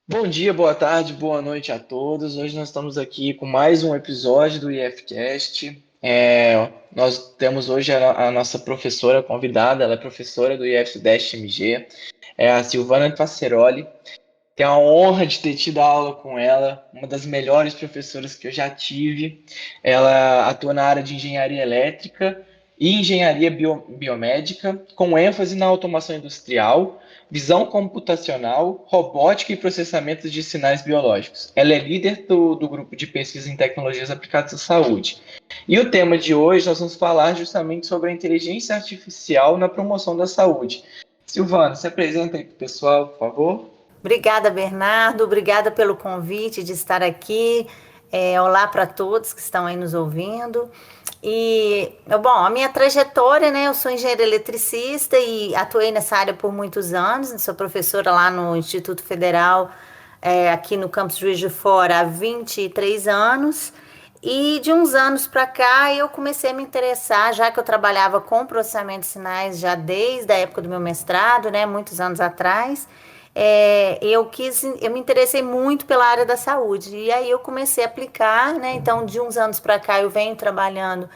Bom dia, boa tarde, boa noite a todos. Hoje nós estamos aqui com mais um episódio do IFCast. Nós temos hoje a nossa professora convidada, ela é professora do IF-MG, é a Silvana Passeroli. Tenho a honra de ter tido aula com ela, uma das melhores professoras que eu já tive. Ela atua na área de engenharia elétrica e engenharia biomédica, com ênfase na automação industrial, visão computacional, robótica e processamento de sinais biológicos. Ela é líder do grupo de pesquisa em tecnologias aplicadas à saúde. E o tema de hoje nós vamos falar justamente sobre a inteligência artificial na promoção da saúde. Silvana, se apresenta aí para o pessoal, por favor. Obrigada, Bernardo. Obrigada pelo convite de estar aqui. Olá para todos que estão aí nos ouvindo. Bom, a minha trajetória, né? Eu sou engenheira eletricista e atuei nessa área por muitos anos. Sou professora lá no Instituto Federal, aqui no campus Juiz de Fora, há 23 anos. E de uns anos para cá eu comecei a me interessar, já que eu trabalhava com processamento de sinais já desde a época do meu mestrado, né? Muitos anos atrás. Eu me interessei muito pela área da saúde e aí eu comecei a aplicar, né? Então, de uns anos para cá eu venho trabalhando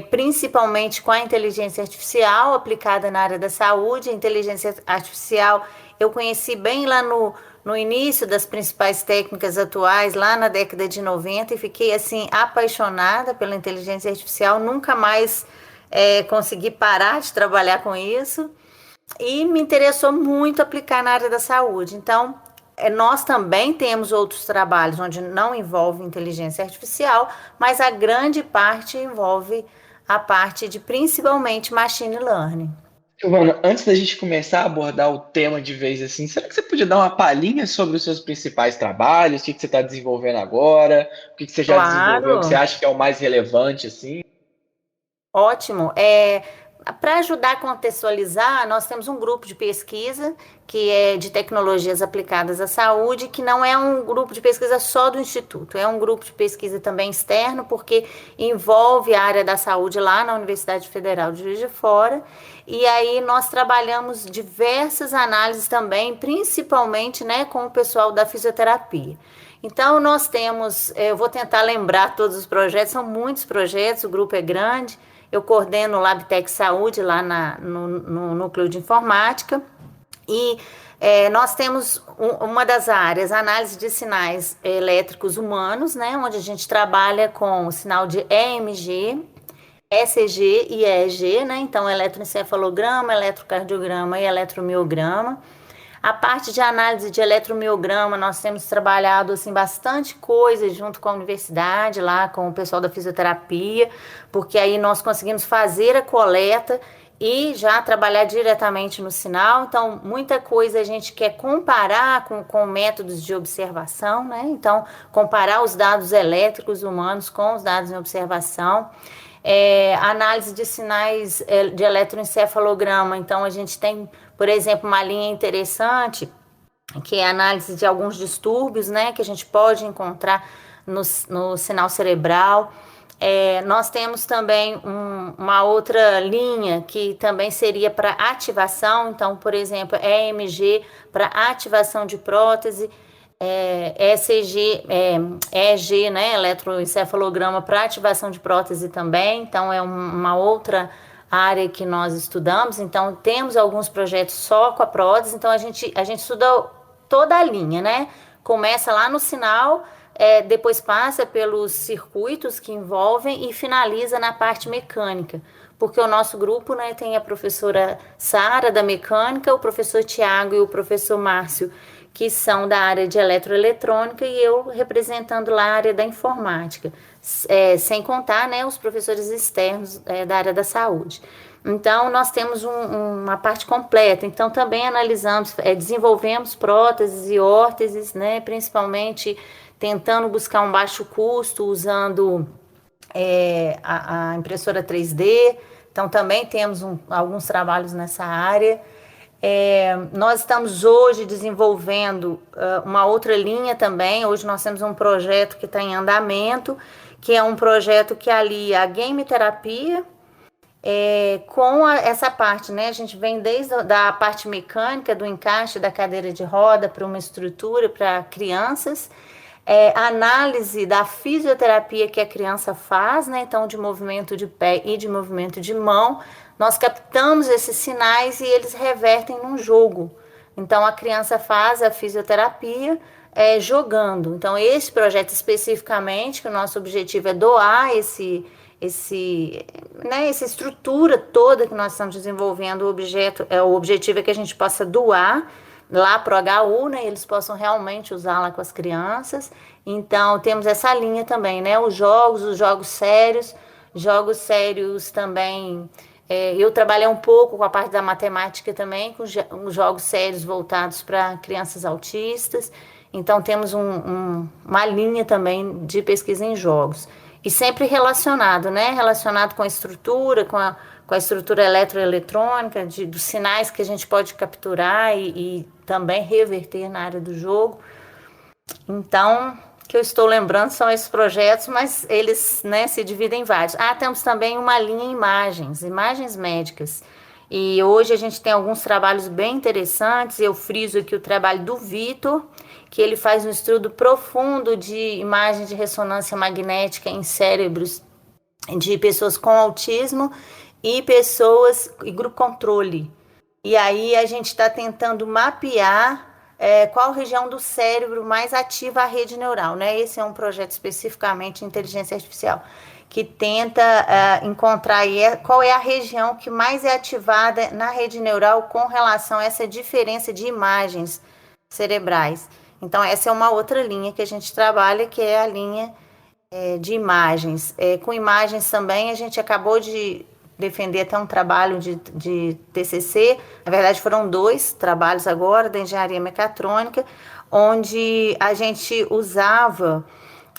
principalmente com a inteligência artificial aplicada na área da saúde. A inteligência artificial eu conheci bem lá no início das principais técnicas atuais, lá na década de 90, e fiquei assim apaixonada pela inteligência artificial. Nunca mais consegui parar de trabalhar com isso. E me interessou muito aplicar na área da saúde. Então, nós também temos outros trabalhos onde não envolve inteligência artificial, mas a grande parte envolve a parte de principalmente machine learning. Giovana, antes da gente começar a abordar o tema de vez assim, será que você podia dar uma palhinha sobre os seus principais trabalhos, o que você está desenvolvendo agora, o que você já desenvolveu, que você Claro. acha que é o mais relevante assim? Ótimo. Para ajudar a contextualizar, nós temos um grupo de pesquisa que é de tecnologias aplicadas à saúde, que não é um grupo de pesquisa só do Instituto, é um grupo de pesquisa também externo, porque envolve a área da saúde lá na Universidade Federal de Juiz de Fora. E aí nós trabalhamos diversas análises também, principalmente, né, com o pessoal da fisioterapia. Então, nós temos, eu vou tentar lembrar todos os projetos, são muitos projetos, o grupo é grande. Eu coordeno o Labtec Saúde lá no Núcleo de Informática. E nós temos uma das áreas, análise de sinais elétricos humanos, né, onde a gente trabalha com o sinal de EMG, ECG e EEG, né, então eletroencefalograma, eletrocardiograma e eletromiograma. A parte de análise de eletromiograma, nós temos trabalhado assim bastante coisa junto com a universidade, lá com o pessoal da fisioterapia, porque aí nós conseguimos fazer a coleta e já trabalhar diretamente no sinal. Então, muita coisa a gente quer comparar com métodos de observação, né? Então, comparar os dados elétricos humanos com os dados em observação. Análise de sinais de eletroencefalograma. Então, a gente tem, por exemplo, uma linha interessante, que é a análise de alguns distúrbios, né, que a gente pode encontrar no sinal cerebral. Nós temos também uma outra linha que também seria para ativação, então, por exemplo, EMG para ativação de prótese, ECG, EEG, né, eletroencefalograma para ativação de prótese também, então é uma outra área que nós estudamos. Então temos alguns projetos só com a prótese, então a gente estuda toda a linha, né? Começa lá no sinal, depois passa pelos circuitos que envolvem e finaliza na parte mecânica. Porque o nosso grupo, né, tem a professora Sara da mecânica, o professor Tiago e o professor Márcio, que são da área de eletroeletrônica, e eu representando lá a área da informática, sem contar, né, os professores externos da área da saúde. Então, nós temos uma parte completa. Então, também analisamos, desenvolvemos próteses e órteses, né, principalmente tentando buscar um baixo custo, usando a impressora 3D. Então, também temos alguns trabalhos nessa área. Nós estamos hoje desenvolvendo uma outra linha também. Hoje nós temos um projeto que está em andamento, que é um projeto que alia a game terapia essa parte, né? A gente vem desde da parte mecânica, do encaixe da cadeira de roda para uma estrutura para crianças, análise da fisioterapia que a criança faz, né? Então, de movimento de pé e de movimento de mão, nós captamos esses sinais e eles revertem num jogo. Então, a criança faz a fisioterapia jogando. Então, esse projeto especificamente, que o nosso objetivo é doar essa estrutura toda que nós estamos desenvolvendo, o objetivo é que a gente possa doar lá para o HU, né, eles possam realmente usar lá com as crianças. Então, temos essa linha também, né, os jogos sérios também. Eu trabalhei um pouco com a parte da matemática também, com os jogos sérios voltados para crianças autistas. Então, temos uma linha também de pesquisa em jogos. E sempre relacionado, né? Relacionado com a estrutura, com a estrutura eletroeletrônica, dos sinais que a gente pode capturar e também reverter na área do jogo. Então, o que eu estou lembrando são esses projetos, mas eles, né, se dividem em vários. Temos também uma linha em imagens médicas. E hoje a gente tem alguns trabalhos bem interessantes. Eu friso aqui o trabalho do Vitor, que ele faz um estudo profundo de imagem de ressonância magnética em cérebros de pessoas com autismo e pessoas em grupo controle. E aí a gente está tentando mapear qual região do cérebro mais ativa a rede neural, né? Esse é um projeto especificamente de inteligência artificial, que tenta encontrar aí qual é a região que mais é ativada na rede neural com relação a essa diferença de imagens cerebrais. Então, essa é uma outra linha que a gente trabalha, que é a linha de imagens. Com imagens também, a gente acabou de defender até um trabalho de TCC, na verdade foram 2 trabalhos agora, da engenharia mecatrônica, onde a gente usava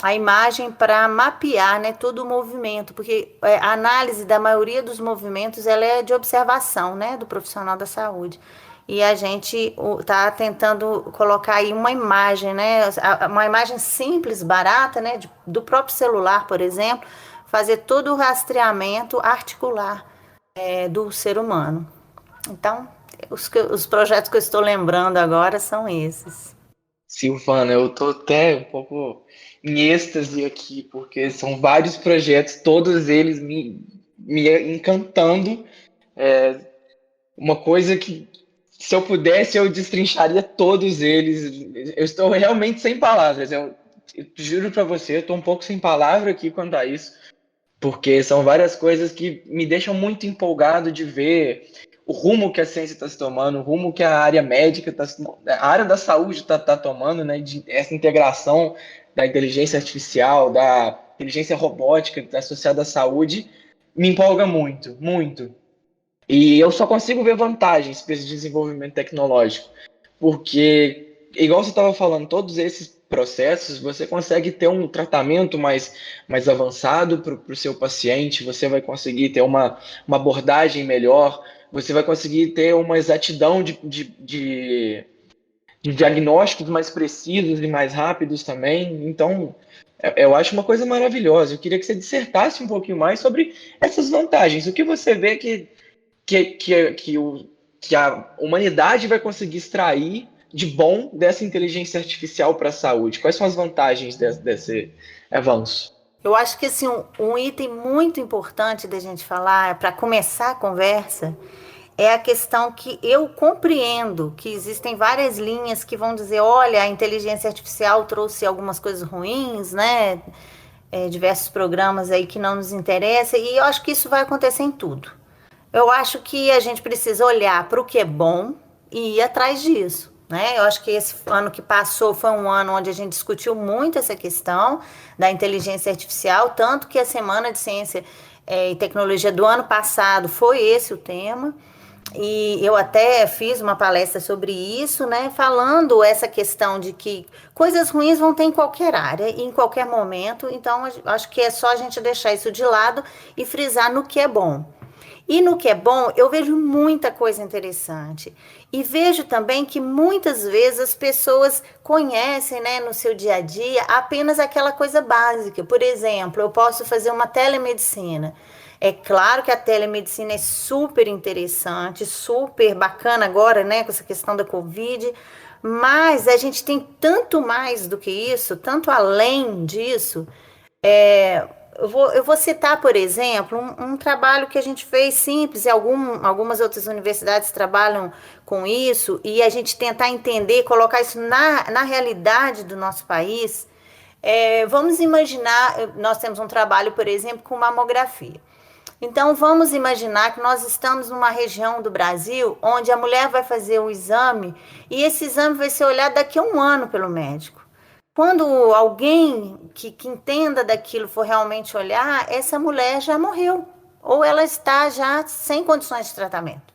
a imagem para mapear, né, todo o movimento, porque a análise da maioria dos movimentos ela é de observação, né, do profissional da saúde. E a gente está tentando colocar aí uma imagem, né, uma imagem simples, barata, né, do próprio celular, por exemplo, fazer todo o rastreamento articular do ser humano. Então, os projetos que eu estou lembrando agora são esses. Silvana, eu tô até um pouco em êxtase aqui, porque são vários projetos, todos eles me encantando. Uma coisa que, se eu pudesse, eu destrincharia todos eles. Eu estou realmente sem palavras. Eu juro para você, eu estou um pouco sem palavra aqui quanto a isso, porque são várias coisas que me deixam muito empolgado de ver o rumo que a ciência está se tomando, o rumo que a área médica, a área da saúde está tomando, né? Essa integração da inteligência artificial, da inteligência robótica associada à saúde, me empolga muito, muito. E eu só consigo ver vantagens para esse desenvolvimento tecnológico, porque, igual você estava falando, todos esses processos, você consegue ter um tratamento mais avançado para o seu paciente, você vai conseguir ter uma abordagem melhor, você vai conseguir ter uma exatidão de diagnósticos mais precisos e mais rápidos também. Então, eu acho uma coisa maravilhosa. Eu queria que você dissertasse um pouquinho mais sobre essas vantagens. O que você vê que a humanidade vai conseguir extrair de bom dessa inteligência artificial para a saúde? Quais são as vantagens desse avanço? Eu acho que assim, um item muito importante da gente falar, para começar a conversa, é a questão que eu compreendo que existem várias linhas que vão dizer, olha, a inteligência artificial trouxe algumas coisas ruins, né? Diversos programas aí que não nos interessam, e eu acho que isso vai acontecer em tudo. Eu acho que a gente precisa olhar para o que é bom e ir atrás disso, né? Eu acho que esse ano que passou foi um ano onde a gente discutiu muito essa questão da inteligência artificial, tanto que a Semana de Ciência e Tecnologia do ano passado foi esse o tema. E eu até fiz uma palestra sobre isso, né? Falando essa questão de que coisas ruins vão ter em qualquer área e em qualquer momento. Então, acho que é só a gente deixar isso de lado e frisar no que é bom. E no que é bom, eu vejo muita coisa interessante. E vejo também que muitas vezes as pessoas conhecem, né, no seu dia a dia apenas aquela coisa básica. Por exemplo, eu posso fazer uma telemedicina. É claro que a telemedicina é super interessante, super bacana agora, né, com essa questão da Covid, mas a gente tem tanto mais do que isso, tanto além disso. É, eu vou citar, por exemplo, um trabalho que a gente fez simples, e algumas outras universidades trabalham com isso, e a gente tentar entender, colocar isso na realidade do nosso país. Vamos imaginar, nós temos um trabalho, por exemplo, com mamografia. Então, vamos imaginar que nós estamos numa região do Brasil onde a mulher vai fazer o exame e esse exame vai ser olhado daqui a um ano pelo médico. Quando alguém que entenda daquilo for realmente olhar, essa mulher já morreu ou ela está já sem condições de tratamento.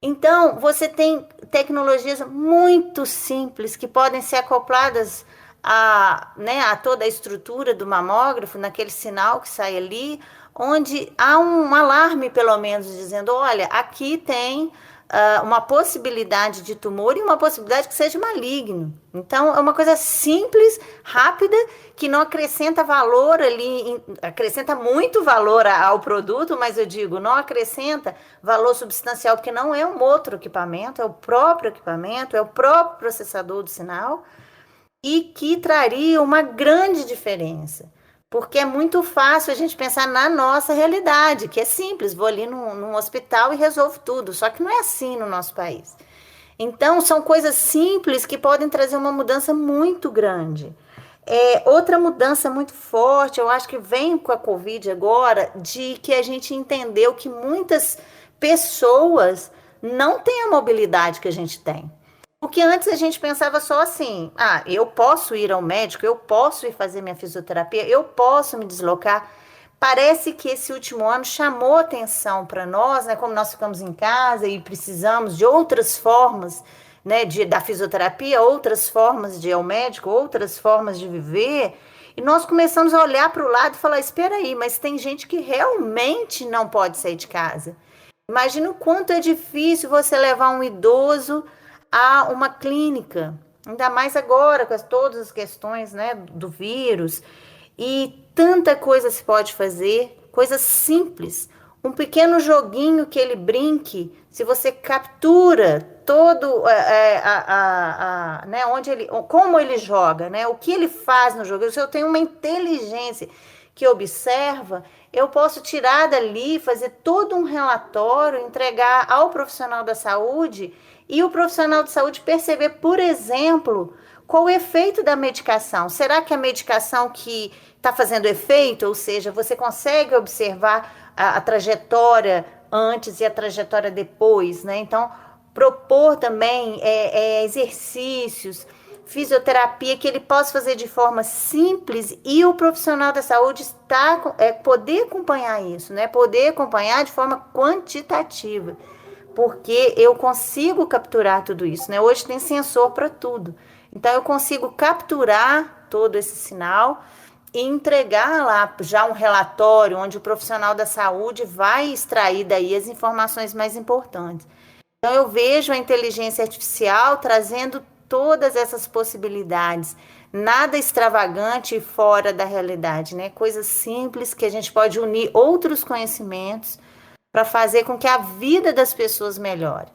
Então, você tem tecnologias muito simples que podem ser acopladas né, a toda a estrutura do mamógrafo, naquele sinal que sai ali, onde há um alarme, pelo menos, dizendo: olha, aqui tem uma possibilidade de tumor e uma possibilidade que seja maligno. Então, é uma coisa simples, rápida, que não acrescenta valor ali, acrescenta muito valor ao produto, mas eu digo, não acrescenta valor substancial, porque não é um outro equipamento, é o próprio equipamento, é o próprio processador do sinal, e que traria uma grande diferença. Porque é muito fácil a gente pensar na nossa realidade, que é simples, vou ali num hospital e resolvo tudo. Só que não é assim no nosso país. Então, são coisas simples que podem trazer uma mudança muito grande. Outra mudança muito forte, eu acho que vem com a Covid agora, de que a gente entendeu que muitas pessoas não têm a mobilidade que a gente tem. Porque antes a gente pensava só assim: eu posso ir ao médico, eu posso ir fazer minha fisioterapia, eu posso me deslocar. Parece que esse último ano chamou atenção para nós, né? Como nós ficamos em casa e precisamos de outras formas, né, da fisioterapia, outras formas de ir ao médico, outras formas de viver. E nós começamos a olhar para o lado e falar: espera aí, mas tem gente que realmente não pode sair de casa. Imagina o quanto é difícil você levar um idoso a uma clínica, ainda mais agora com todas as questões, né, do vírus, e tanta coisa se pode fazer, coisas simples, um pequeno joguinho que ele brinque, se você captura todo né, como ele joga, né, o que ele faz no jogo, se eu tenho uma inteligência que observa, eu posso tirar dali, fazer todo um relatório, entregar ao profissional da saúde, e o profissional de saúde perceber, por exemplo, qual o efeito da medicação. Será que a medicação que está fazendo efeito, ou seja, você consegue observar a trajetória antes e a trajetória depois, né? Então, propor também exercícios, fisioterapia que ele possa fazer de forma simples e o profissional da saúde poder acompanhar isso, né? Poder acompanhar de forma quantitativa, porque eu consigo capturar tudo isso, né? Hoje tem sensor para tudo, então eu consigo capturar todo esse sinal e entregar lá já um relatório onde o profissional da saúde vai extrair daí as informações mais importantes. Então eu vejo a inteligência artificial trazendo todas essas possibilidades, nada extravagante e fora da realidade, né? Coisas simples que a gente pode unir outros conhecimentos para fazer com que a vida das pessoas melhore.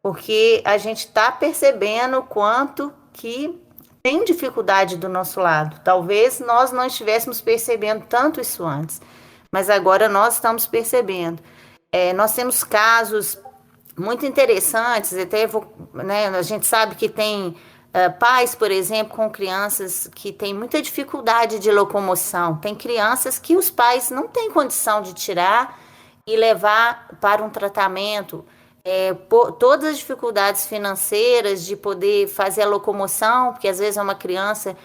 Porque a gente está percebendo o quanto que tem dificuldade do nosso lado. Talvez nós não estivéssemos percebendo tanto isso antes, mas agora nós estamos percebendo. Nós temos casos muito interessantes, né, a gente sabe que tem pais, por exemplo, com crianças que têm muita dificuldade de locomoção. Tem crianças que os pais não têm condição de tirar e levar para um tratamento. Por todas as dificuldades financeiras de poder fazer a locomoção, porque às vezes é uma criança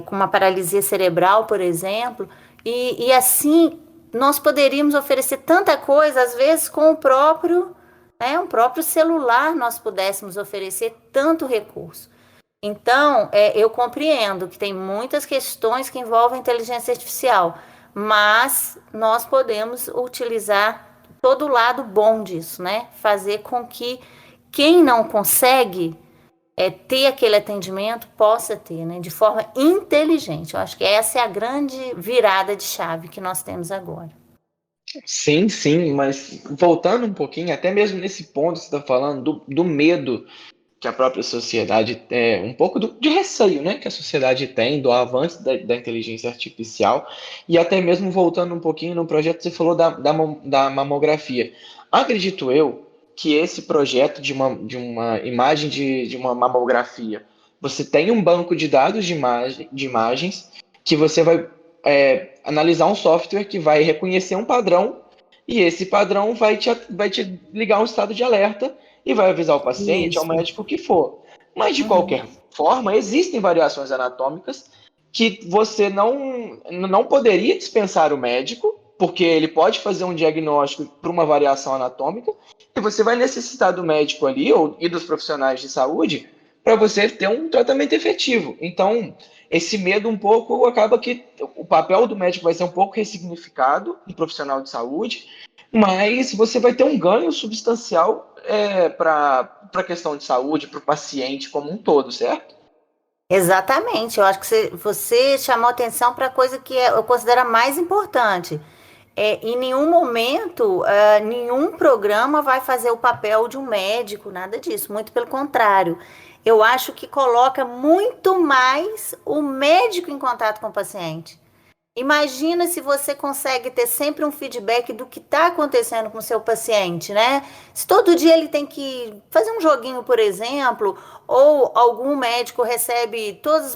com uma paralisia cerebral, por exemplo, e assim nós poderíamos oferecer tanta coisa, às vezes com um próprio celular nós pudéssemos oferecer tanto recurso. Então, eu compreendo que tem muitas questões que envolvem inteligência artificial, mas nós podemos utilizar todo o lado bom disso, né? Fazer com que quem não consegue ter aquele atendimento possa ter, né? De forma inteligente. Eu acho que essa é a grande virada de chave que nós temos agora. Sim, sim, mas voltando um pouquinho, até mesmo nesse ponto que você está falando, do medo que a própria sociedade um pouco de receio, né, que a sociedade tem do avanço da inteligência artificial, e até mesmo voltando um pouquinho no projeto, você falou da mamografia. Acredito eu que esse projeto de uma imagem de uma mamografia, você tem um banco de dados de imagens que você vai analisar um software que vai reconhecer um padrão, e esse padrão vai te ligar um estado de alerta e vai avisar o paciente, ao Isso. médico que for. Mas, de Uhum. qualquer forma, existem variações anatômicas que você não poderia dispensar o médico, porque ele pode fazer um diagnóstico para uma variação anatômica, e você vai necessitar do médico ali e dos profissionais de saúde para você ter um tratamento efetivo. Então, esse medo um pouco acaba que o papel do médico vai ser um pouco ressignificado no profissional de saúde, mas você vai ter um ganho substancial para a questão de saúde, para o paciente como um todo, certo? Exatamente, eu acho que você chamou atenção para a coisa que eu considero a mais importante. Em nenhum momento, nenhum programa vai fazer o papel de um médico, nada disso, muito pelo contrário. Eu acho que coloca muito mais o médico em contato com o paciente. Imagina se você consegue ter sempre um feedback do que está acontecendo com o seu paciente, né? Se todo dia ele tem que fazer um joguinho, por exemplo, ou algum médico recebe todas as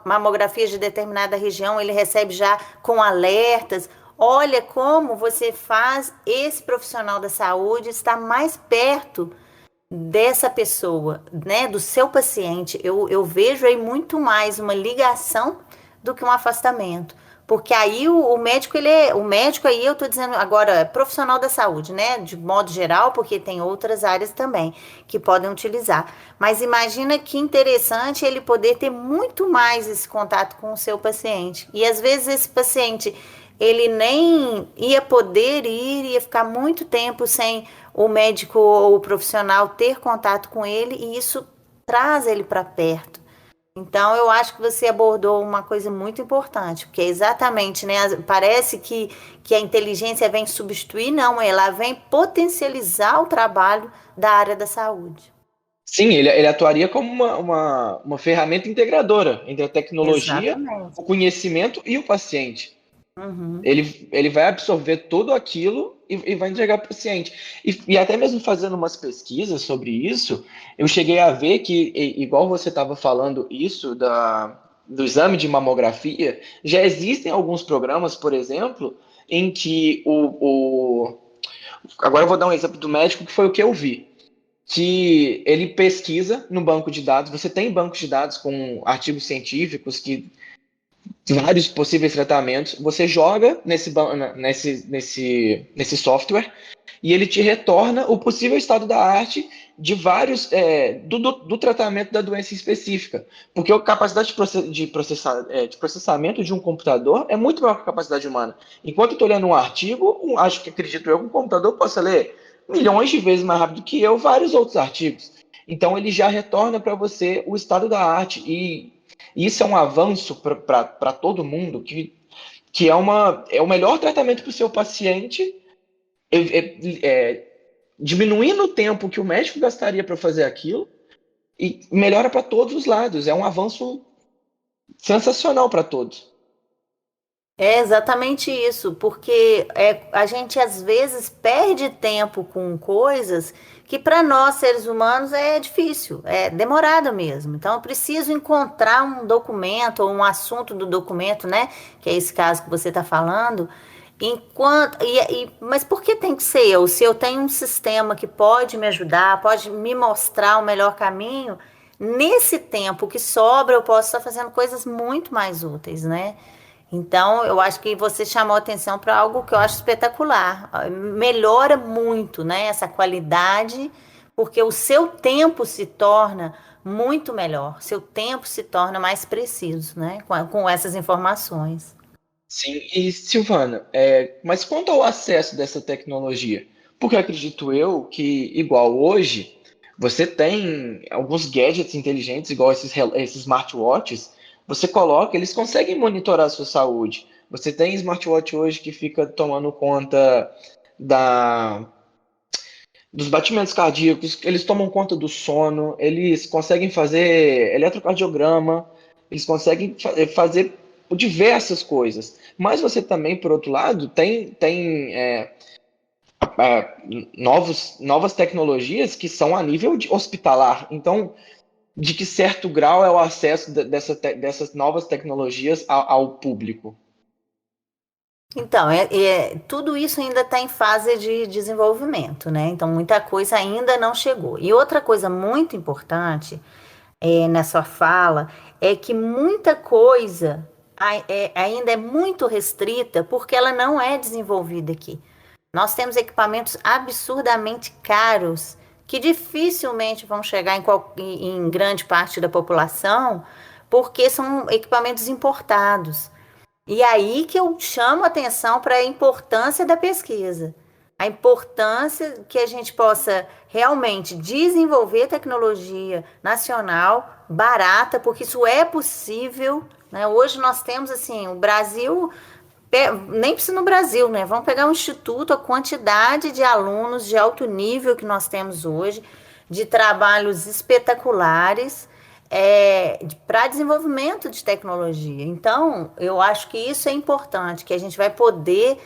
mamografias de determinada região, ele recebe já com alertas. Olha como você faz esse profissional da saúde estar mais perto dessa pessoa, né? Do seu paciente. Eu vejo aí muito mais uma ligação do que um afastamento. Porque aí o médico, o médico aí eu tô dizendo agora, profissional da saúde, né? De modo geral, porque tem outras áreas também que podem utilizar. Mas imagina que interessante ele poder ter muito mais esse contato com o seu paciente. E às vezes esse paciente, ele nem ia poder ir, ia ficar muito tempo sem o médico ou o profissional ter contato com ele, e isso traz ele para perto. Então, eu acho que você abordou uma coisa muito importante, porque é exatamente, né? Parece que a inteligência vem substituir, não, ela vem potencializar o trabalho da área da saúde. Sim, ele atuaria como uma ferramenta integradora entre a tecnologia, Exatamente. o conhecimento e o paciente. Uhum. Ele vai absorver tudo aquilo e vai entregar para o paciente. E até mesmo fazendo umas pesquisas sobre isso, eu cheguei a ver que, igual você estava falando isso do exame de mamografia, já existem alguns programas, por exemplo, em que agora eu vou dar um exemplo do médico que foi o que eu vi. Que ele pesquisa no banco de dados, você tem bancos de dados com artigos científicos que vários possíveis tratamentos, você joga nesse software e ele te retorna o possível estado da arte de vários do tratamento da doença específica, porque a capacidade de processamento de um computador é muito maior que a capacidade humana. Enquanto eu estou lendo um artigo, acho que acredito eu que um computador possa ler milhões de vezes mais rápido que eu vários outros artigos. Então ele já retorna para você o estado da arte e isso é um avanço para todo mundo, que é o melhor tratamento para o seu paciente, diminuindo o tempo que o médico gastaria para fazer aquilo, e melhora para todos os lados. É um avanço sensacional para todos. É exatamente isso, porque a gente às vezes perde tempo com coisas que para nós seres humanos é difícil, é demorado mesmo. Então eu preciso encontrar um documento ou um assunto do documento, né? Que é esse caso que você está falando. Mas por que tem que ser eu? Se eu tenho um sistema que pode me ajudar, pode me mostrar o melhor caminho, nesse tempo que sobra eu posso estar fazendo coisas muito mais úteis, né? Então, eu acho que você chamou atenção para algo que eu acho espetacular. Melhora muito, né, essa qualidade, porque o seu tempo se torna muito melhor, seu tempo se torna mais preciso, né, com essas informações. Sim, e Silvana, mas quanto ao acesso dessa tecnologia? Porque acredito eu que, igual hoje, você tem alguns gadgets inteligentes, igual esses smartwatches, você coloca, eles conseguem monitorar a sua saúde. Você tem smartwatch hoje que fica tomando conta da, dos batimentos cardíacos, eles tomam conta do sono, eles conseguem fazer eletrocardiograma, eles conseguem fazer diversas coisas. Mas você também, por outro lado, novas tecnologias que são a nível hospitalar. Então, de que certo grau é o acesso dessas novas tecnologias ao público? Então, tudo isso ainda está em fase de desenvolvimento, né? Então, muita coisa ainda não chegou. E outra coisa muito importante nessa fala é que muita coisa ainda é muito restrita porque ela não é desenvolvida aqui. Nós temos equipamentos absurdamente caros que dificilmente vão chegar em grande parte da população porque são equipamentos importados. E aí que eu chamo a atenção para a importância da pesquisa. A importância que a gente possa realmente desenvolver tecnologia nacional barata, porque isso é possível, né? Hoje nós temos assim, o Brasil, nem precisa no Brasil, né? Vamos pegar um instituto, a quantidade de alunos de alto nível que nós temos hoje, de trabalhos espetaculares para desenvolvimento de tecnologia. Então, eu acho que isso é importante, que a gente vai poder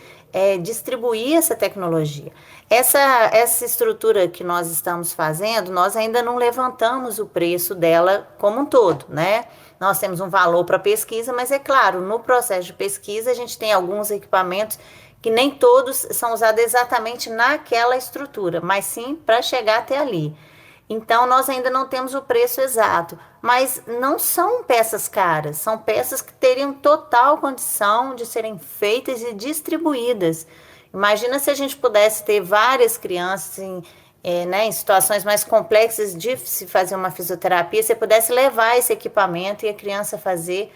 distribuir essa tecnologia. Essa estrutura que nós estamos fazendo, nós ainda não levantamos o preço dela como um todo, né? Nós temos um valor para pesquisa, mas é claro, no processo de pesquisa a gente tem alguns equipamentos que nem todos são usados exatamente naquela estrutura, mas sim para chegar até ali. Então, nós ainda não temos o preço exato, mas não são peças caras, são peças que teriam total condição de serem feitas e distribuídas. Imagina se a gente pudesse ter várias crianças em situações mais complexas de se fazer uma fisioterapia, você pudesse levar esse equipamento e a criança fazer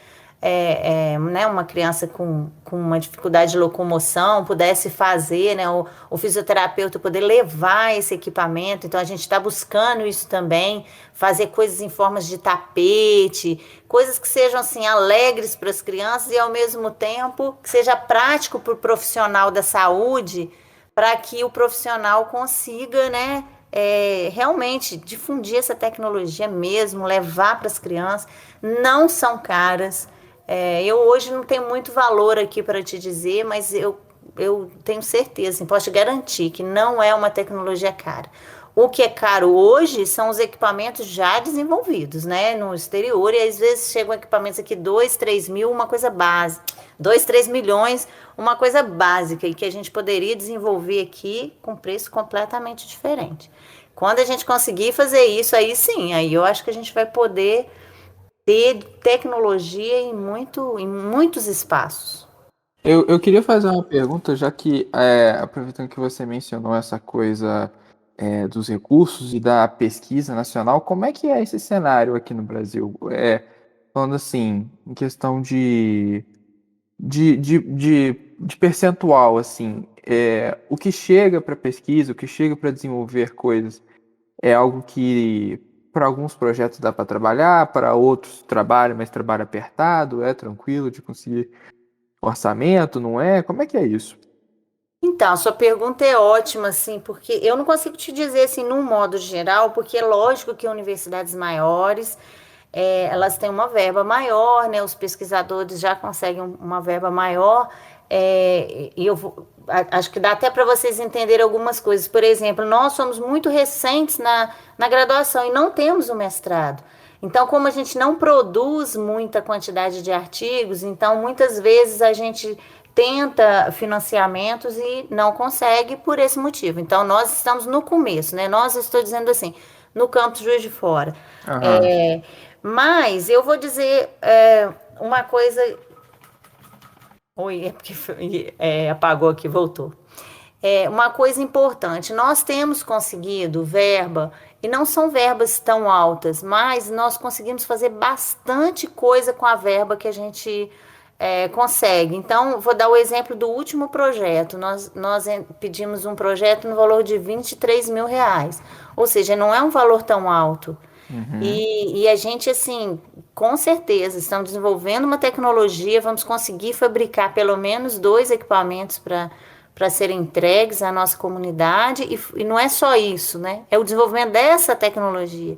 né, uma criança com uma dificuldade de locomoção pudesse fazer, né, o fisioterapeuta poder levar esse equipamento. Então a gente está buscando isso também, fazer coisas em formas de tapete, coisas que sejam assim alegres para as crianças e ao mesmo tempo que seja prático para o profissional da saúde, para que o profissional consiga, né, realmente difundir essa tecnologia mesmo, levar para as crianças. Não são caras. Eu hoje não tenho muito valor aqui para te dizer, mas eu tenho certeza, assim, posso te garantir que não é uma tecnologia cara. O que é caro hoje são os equipamentos já desenvolvidos, né, no exterior, e às vezes chegam equipamentos aqui 2, 3 mil, uma coisa básica, 2, 3 milhões, uma coisa básica, e que a gente poderia desenvolver aqui com preço completamente diferente. Quando a gente conseguir fazer isso, aí sim, aí eu acho que a gente vai poder ter tecnologia em muitos espaços. Eu queria fazer uma pergunta, já que, aproveitando que você mencionou essa coisa dos recursos e da pesquisa nacional, como é que é esse cenário aqui no Brasil? Falando assim, em questão de percentual, assim, o que chega para pesquisa, o que chega para desenvolver coisas, é algo que para alguns projetos dá para trabalhar, para outros trabalha, mas trabalho apertado, é tranquilo de conseguir orçamento, não é? Como é que é isso? Então, a sua pergunta é ótima, assim, porque eu não consigo te dizer, assim, num modo geral, porque é lógico que universidades maiores, elas têm uma verba maior, né? Os pesquisadores já conseguem uma verba maior, e acho que dá até para vocês entenderem algumas coisas. Por exemplo, nós somos muito recentes na graduação e não temos o mestrado. Então, como a gente não produz muita quantidade de artigos, então muitas vezes a gente tenta financiamentos e não consegue por esse motivo. Então, nós estamos no começo, né? Nós, estou dizendo assim, no campus Juiz de Fora. Aham. Mas eu vou dizer uma coisa. Oi, é porque apagou aqui, voltou. Uma coisa importante, nós temos conseguido verba, e não são verbas tão altas, mas nós conseguimos fazer bastante coisa com a verba que a gente consegue. Então, vou dar o exemplo do último projeto. Nós pedimos um projeto no valor de R$ 23.000, ou seja, não é um valor tão alto. Uhum. E a gente, assim, com certeza, estamos desenvolvendo uma tecnologia, vamos conseguir fabricar pelo menos 2 equipamentos para serem entregues à nossa comunidade, e não é só isso, né? É o desenvolvimento dessa tecnologia,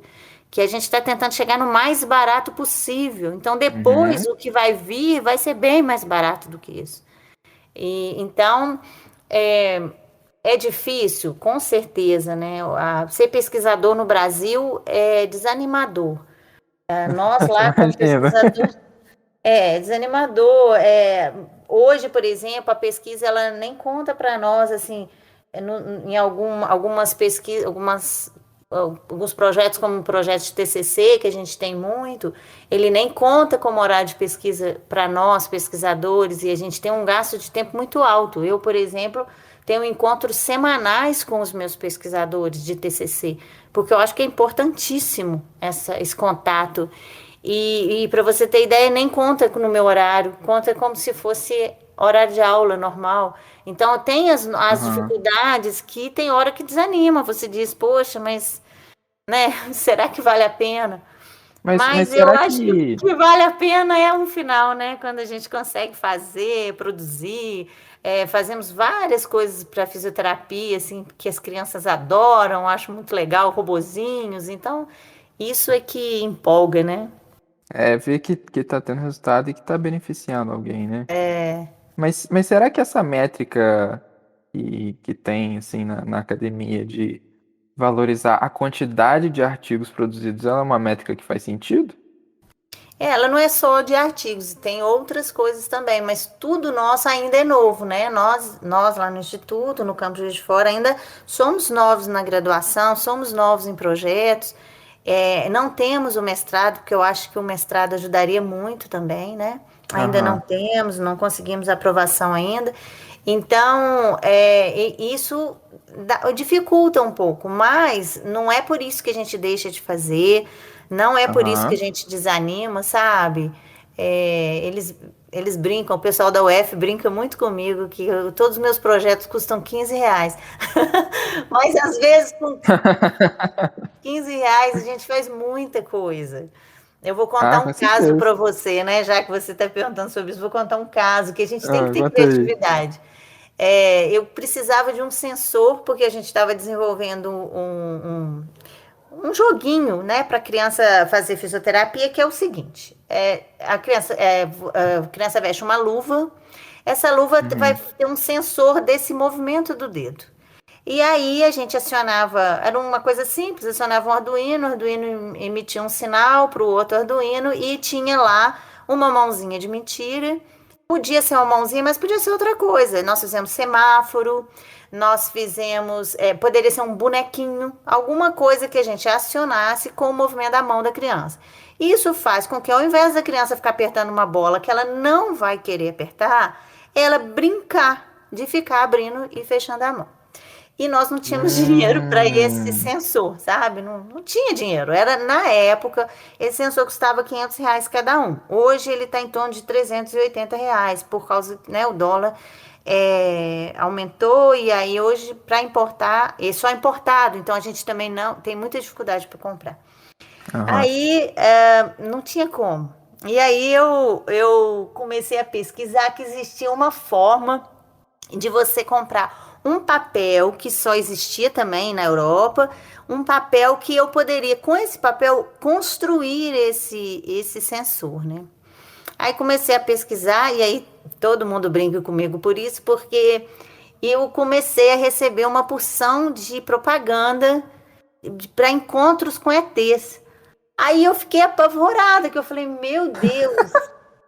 que a gente está tentando chegar no mais barato possível. Então, depois, Uhum. o que vai vir vai ser bem mais barato do que isso. Então, é, é difícil, com certeza, né? Ser pesquisador no Brasil é desanimador. Nós lá, como Imagina. pesquisador, desanimador. Hoje, por exemplo, a pesquisa ela nem conta para nós assim, em algumas pesquisas, alguns projetos, como o projeto de TCC, que a gente tem muito, ele nem conta como horário de pesquisa para nós, pesquisadores, e a gente tem um gasto de tempo muito alto. Eu, por exemplo, tenho encontros semanais com os meus pesquisadores de TCC, porque eu acho que é importantíssimo esse contato. E para você ter ideia, nem conta no meu horário, conta como se fosse horário de aula normal. Então, tem as Aham. dificuldades que tem hora que desanima. Você diz, poxa, mas, né, será que vale a pena? Mas Mas eu será acho que o que. que vale a pena é um final, né? Quando a gente consegue fazer, produzir. Fazemos várias coisas para fisioterapia, assim, que as crianças adoram, acho muito legal, robozinhos. Então, isso é que empolga, né? Ver que tá tendo resultado e que tá beneficiando alguém, né? É. Mas será que essa métrica que tem, assim, na academia de valorizar a quantidade de artigos produzidos, ela é uma métrica que faz sentido? Ela não é só de artigos, tem outras coisas também, mas tudo nosso ainda é novo, né? Nós lá no Instituto, no Campo Juiz de Fora, ainda somos novos na graduação, somos novos em projetos. Não temos o mestrado, porque eu acho que o mestrado ajudaria muito também, né? Ainda não Aham. temos, não conseguimos aprovação ainda. Então, isso dificulta um pouco, mas não é por isso que a gente deixa de fazer, não é por isso que a Aham. gente desanima, sabe? Eles brincam, o pessoal da UF brinca muito comigo que todos os meus projetos custam R$ 15. Mas às vezes com R$ 15 a gente faz muita coisa. Eu vou contar Ah, um com caso certeza. para você, né? Já que você está perguntando sobre isso, vou contar um caso que a gente tem que ter Conta aí. criatividade. Eu precisava de um sensor porque a gente estava desenvolvendo um joguinho, né, para criança fazer fisioterapia, que é o seguinte: a criança veste uma luva, essa luva vai Uhum. ter um sensor desse movimento do dedo. E aí a gente acionava, era uma coisa simples, acionava um Arduino, o Arduino emitia um sinal para o outro Arduino e tinha lá uma mãozinha de mentira. Podia ser uma mãozinha, mas podia ser outra coisa. Nós fizemos semáforo, nós fizemos, poderia ser um bonequinho, alguma coisa que a gente acionasse com o movimento da mão da criança. Isso faz com que ao invés da criança ficar apertando uma bola que ela não vai querer apertar, ela brincar de ficar abrindo e fechando a mão. E nós não tínhamos dinheiro para esse Hum. sensor, sabe? Não tinha dinheiro. Era na época, esse sensor custava R$ 500 cada um. Hoje ele está em torno de R$ 380, por causa, né, o dólar aumentou e aí hoje para importar, é só importado, então a gente também não tem muita dificuldade para comprar. Aham. Aí não tinha como. E aí eu comecei a pesquisar que existia uma forma de você comprar um papel que só existia também na Europa, um papel que eu poderia, com esse papel, construir esse sensor, né? Aí comecei a pesquisar e aí todo mundo brinca comigo por isso, porque eu comecei a receber uma porção de propaganda para encontros com ETs. Aí eu fiquei apavorada, que eu falei, meu Deus,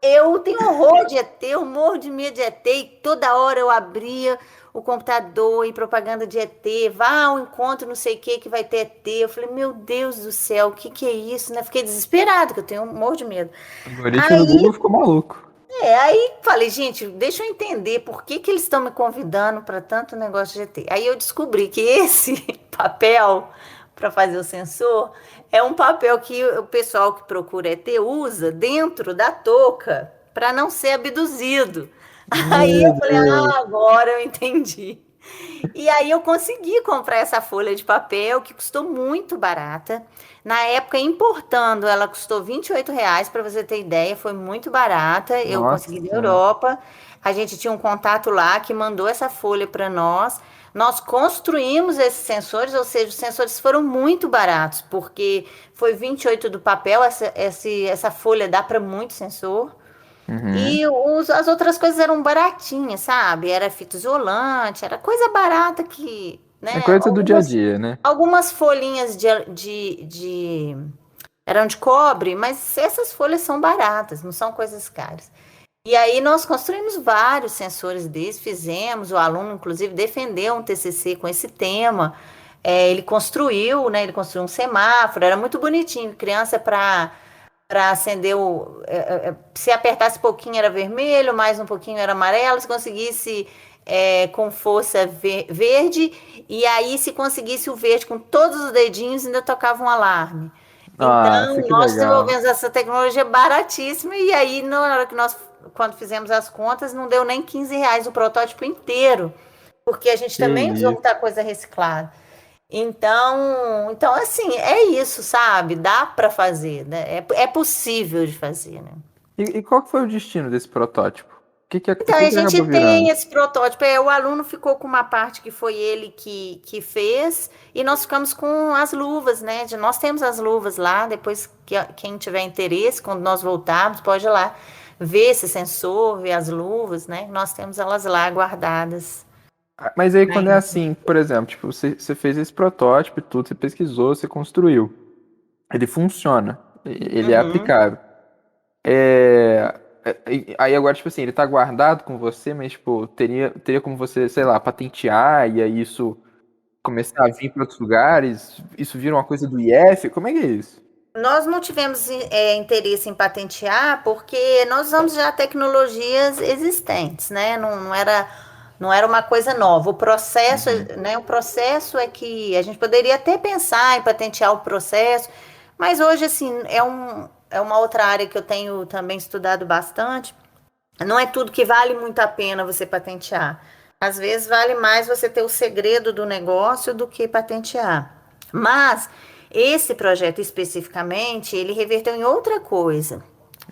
eu tenho horror de ET, eu morro de medo de ET, e toda hora eu abria o computador e propaganda de ET, vá ao encontro, não sei o que vai ter ET. Eu falei, meu Deus do céu, o que é isso, né? Fiquei desesperada, que eu tenho um morro de medo. O algoritmo do Aí, Google ficou maluco. aí falei, gente, deixa eu entender por que eles estão me convidando para tanto negócio de ET. Aí eu descobri que esse papel para fazer o sensor é um papel que o pessoal que procura ET usa dentro da touca para não ser abduzido. Aí Meu eu falei, Deus. agora eu entendi. E aí eu consegui comprar essa folha de papel, que custou muito barata. Na época, importando, ela custou R$ 28, para você ter ideia, foi muito barata. Eu Nossa consegui da Senhora. Europa. A gente tinha um contato lá que mandou essa folha para nós. Nós construímos esses sensores, ou seja, os sensores foram muito baratos, porque foi 28 do papel, essa folha dá para muito sensor. Uhum. E as outras coisas eram baratinhas, sabe? Era fita isolante, era coisa barata que, É né? coisa do dia a dia, né? Algumas folhinhas eram de cobre, mas essas folhas são baratas, não são coisas caras. E aí nós construímos vários sensores desses, fizemos, o aluno, inclusive, defendeu um TCC com esse tema. Ele construiu, né? Ele construiu um semáforo, era muito bonitinho. Criança para acender se apertasse pouquinho era vermelho, mais um pouquinho era amarelo, se conseguisse com força verde, e aí se conseguisse o verde com todos os dedinhos ainda tocava um alarme. Nossa, Então, que nós legal. desenvolvemos essa tecnologia baratíssima, e aí, na hora que quando fizemos as contas, não deu nem R$ 15 o protótipo inteiro, porque a gente Que também usou isso. muita coisa reciclada. Então assim, é isso, sabe? Dá para fazer, né? É possível de fazer, né? E qual que foi o destino desse protótipo? O Então, que a que gente acabou tem virando? esse protótipo. O aluno ficou com uma parte que foi ele que fez, e nós ficamos com as luvas, né? Nós temos as luvas lá. Depois, quem tiver interesse, quando nós voltarmos, pode ir lá ver esse sensor, ver as luvas, né? Nós temos elas lá guardadas. Mas aí quando é Ainda. assim, por exemplo, tipo, você fez esse protótipo e tudo, você pesquisou, você construiu. Ele funciona, ele é Uhum. aplicável. Aí agora, tipo assim, ele tá guardado com você, mas, tipo, teria como você, sei lá, patentear e aí isso começar a vir para outros lugares? Isso vira uma coisa do IF? Como é que é isso? Nós não tivemos interesse em patentear porque nós usamos já tecnologias existentes, né? Não era uma coisa nova. Uhum. O processo é que a gente poderia até pensar em patentear o processo, mas hoje, assim, é uma outra área que eu tenho também estudado bastante. Não é tudo que vale muito a pena você patentear. Às vezes vale mais você ter o segredo do negócio do que patentear. Mas esse projeto especificamente, ele reverteu em outra coisa.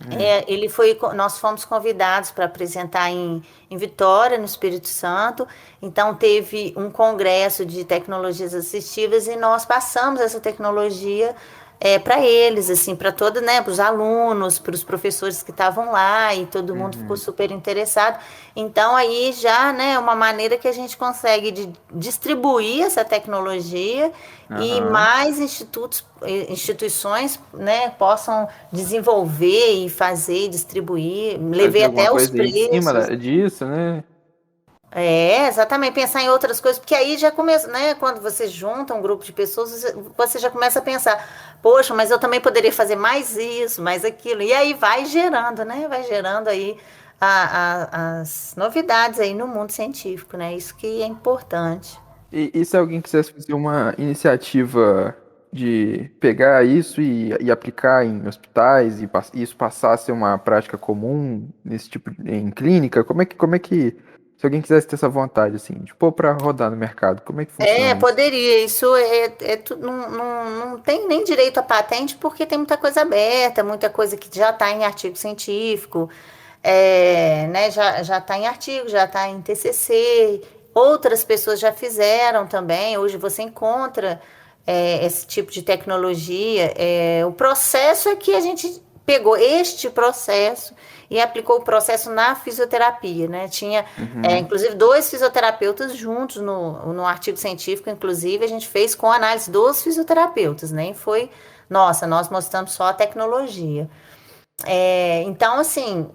Hum. Nós fomos convidados para apresentar em Vitória, no Espírito Santo. Então teve um congresso de tecnologias assistivas e nós passamos essa tecnologia para eles, assim, para todos, né, para os alunos, para os professores que estavam lá e todo mundo ficou Uhum. super interessado. Então aí já, né, é uma maneira que a gente consegue distribuir essa tecnologia e Aham. mais instituições, né, possam desenvolver e fazer, distribuir, Fazer levei alguma até os coisa aí em cima preços. disso, né? Exatamente, pensar em outras coisas, porque aí já começa, né? Quando você junta um grupo de pessoas, você já começa a pensar, poxa, mas eu também poderia fazer mais isso, mais aquilo. E aí vai gerando, né? Vai gerando aí as novidades aí no mundo científico, né? Isso que é importante. E se alguém quisesse fazer uma iniciativa de pegar isso e aplicar em hospitais e isso passar a ser uma prática comum nesse tipo em clínica, se alguém quisesse ter essa vontade assim, de pôr para rodar no mercado, como é que funciona isso? Poderia. Isso não tem nem direito a patente, porque tem muita coisa aberta, muita coisa que já está em artigo científico, né, já está em artigo, já está em TCC. Outras pessoas já fizeram também. Hoje você encontra esse tipo de tecnologia. O processo é que a gente pegou este processo e aplicou o processo na fisioterapia, né? Tinha Uhum. inclusive, dois fisioterapeutas juntos no artigo científico, inclusive, a gente fez com análise dos fisioterapeutas, nem foi, nossa, nós mostramos só a tecnologia. Então, assim,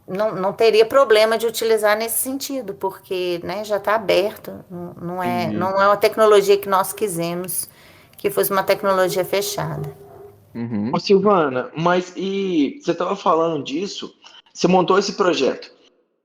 não teria problema de utilizar nesse sentido, porque, né, já está aberto, Entendi. não é uma tecnologia que nós quisemos que fosse uma tecnologia fechada. Ô, Uhum. Silvana, mas e você estava falando disso, você montou esse projeto,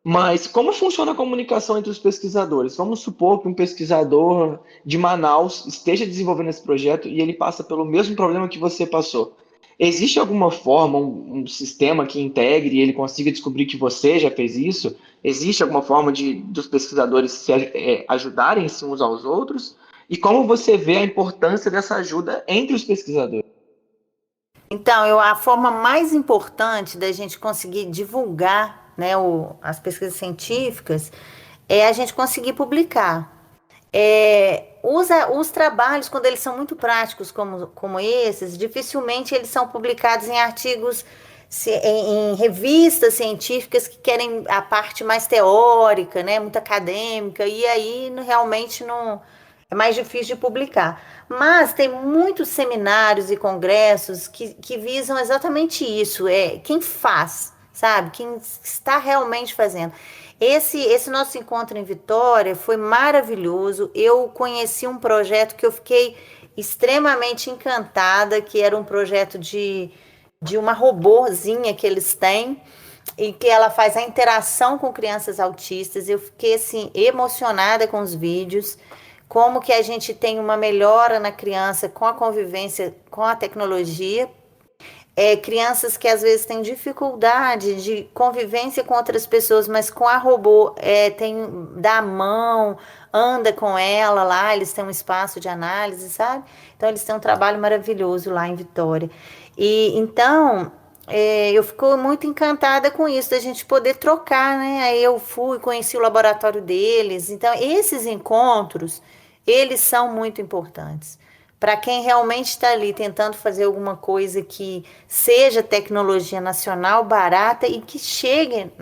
mas como funciona a comunicação entre os pesquisadores? Vamos supor que um pesquisador de Manaus esteja desenvolvendo esse projeto e ele passa pelo mesmo problema que você passou. Existe alguma forma, um sistema que integre e ele consiga descobrir que você já fez isso? Existe alguma forma dos pesquisadores ajudarem-se uns aos outros? E como você vê a importância dessa ajuda entre os pesquisadores? Então, a forma mais importante da gente conseguir divulgar, né, as pesquisas científicas é a gente conseguir publicar. Os trabalhos, quando eles são muito práticos, como esses, dificilmente eles são publicados em artigos, em revistas científicas que querem a parte mais teórica, né, muito acadêmica, e aí realmente não é mais difícil de publicar. Mas tem muitos seminários e congressos que visam exatamente isso, quem faz, sabe? Quem está realmente fazendo. Esse nosso encontro em Vitória foi maravilhoso. Eu conheci um projeto que eu fiquei extremamente encantada, que era um projeto de uma robozinha que eles têm e que ela faz a interação com crianças autistas. Eu fiquei assim emocionada com os vídeos, como que a gente tem uma melhora na criança com a convivência com a tecnologia. Crianças que às vezes têm dificuldade de convivência com outras pessoas, mas com a robô dá a mão, anda com ela lá, eles têm um espaço de análise, sabe? Então eles têm um trabalho maravilhoso lá em Vitória. E então eu fico muito encantada com isso, da gente poder trocar, né? Aí eu fui, conheci o laboratório deles. Então esses encontros, eles são muito importantes para quem realmente está ali tentando fazer alguma coisa que seja tecnologia nacional, barata e que chegue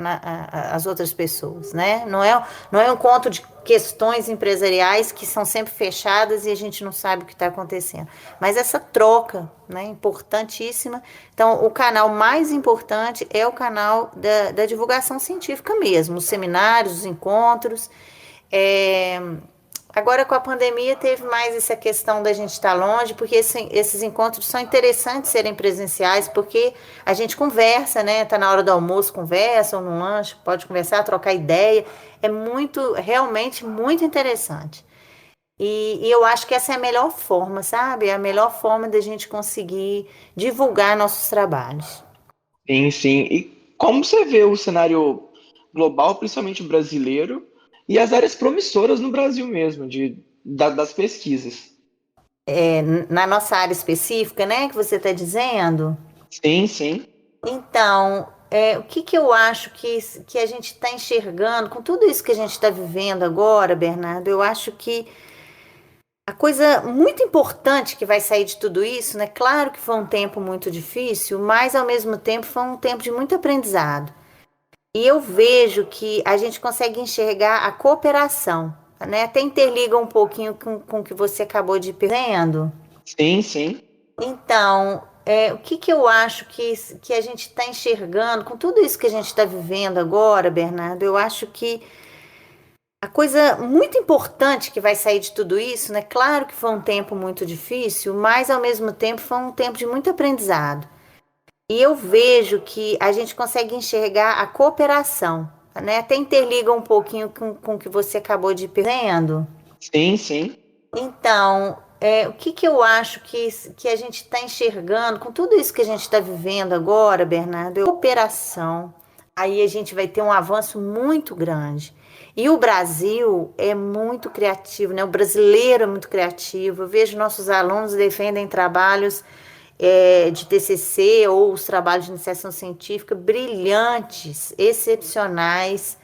às outras pessoas, né? Não é um conto de questões empresariais que são sempre fechadas e a gente não sabe o que está acontecendo. Mas essa troca, né, importantíssima. Então, o canal mais importante é o canal da divulgação científica mesmo, os seminários, os encontros. Agora, com a pandemia, teve mais essa questão da gente estar longe, porque esses encontros são interessantes serem presenciais, porque a gente conversa, né? Tá na hora do almoço, conversa, ou no lanche, pode conversar, trocar ideia. É realmente muito interessante. E eu acho que essa é a melhor forma, sabe? É a melhor forma da gente conseguir divulgar nossos trabalhos. Sim, sim. E como você vê o cenário global, principalmente brasileiro, e as áreas promissoras no Brasil mesmo, das pesquisas? Na nossa área específica, né, que você está dizendo? Sim, sim. Então, o que eu acho que a gente está enxergando, com tudo isso que a gente está vivendo agora, Bernardo, eu acho que a coisa muito importante que vai sair de tudo isso, né? Claro que foi um tempo muito difícil, mas ao mesmo tempo foi um tempo de muito aprendizado. E eu vejo que a gente consegue enxergar a cooperação, né? Até interliga um pouquinho com o que você acabou de dizendo. Sim, sim. Então, o que eu acho que a gente está enxergando, com tudo isso que a gente está vivendo agora, Bernardo, eu acho que a coisa muito importante que vai sair de tudo isso, né? Claro que foi um tempo muito difícil, mas ao mesmo tempo foi um tempo de muito aprendizado. E eu vejo que a gente consegue enxergar a cooperação, né? Até interliga um pouquinho com o que você acabou de dizendo. Sim, sim. Então, o que eu acho que a gente está enxergando, com tudo isso que a gente está vivendo agora, Bernardo, é cooperação. Aí a gente vai ter um avanço muito grande. E o Brasil é muito criativo, né? O brasileiro é muito criativo. Eu vejo nossos alunos defendem trabalhos de TCC ou os trabalhos de iniciação científica brilhantes, excepcionais.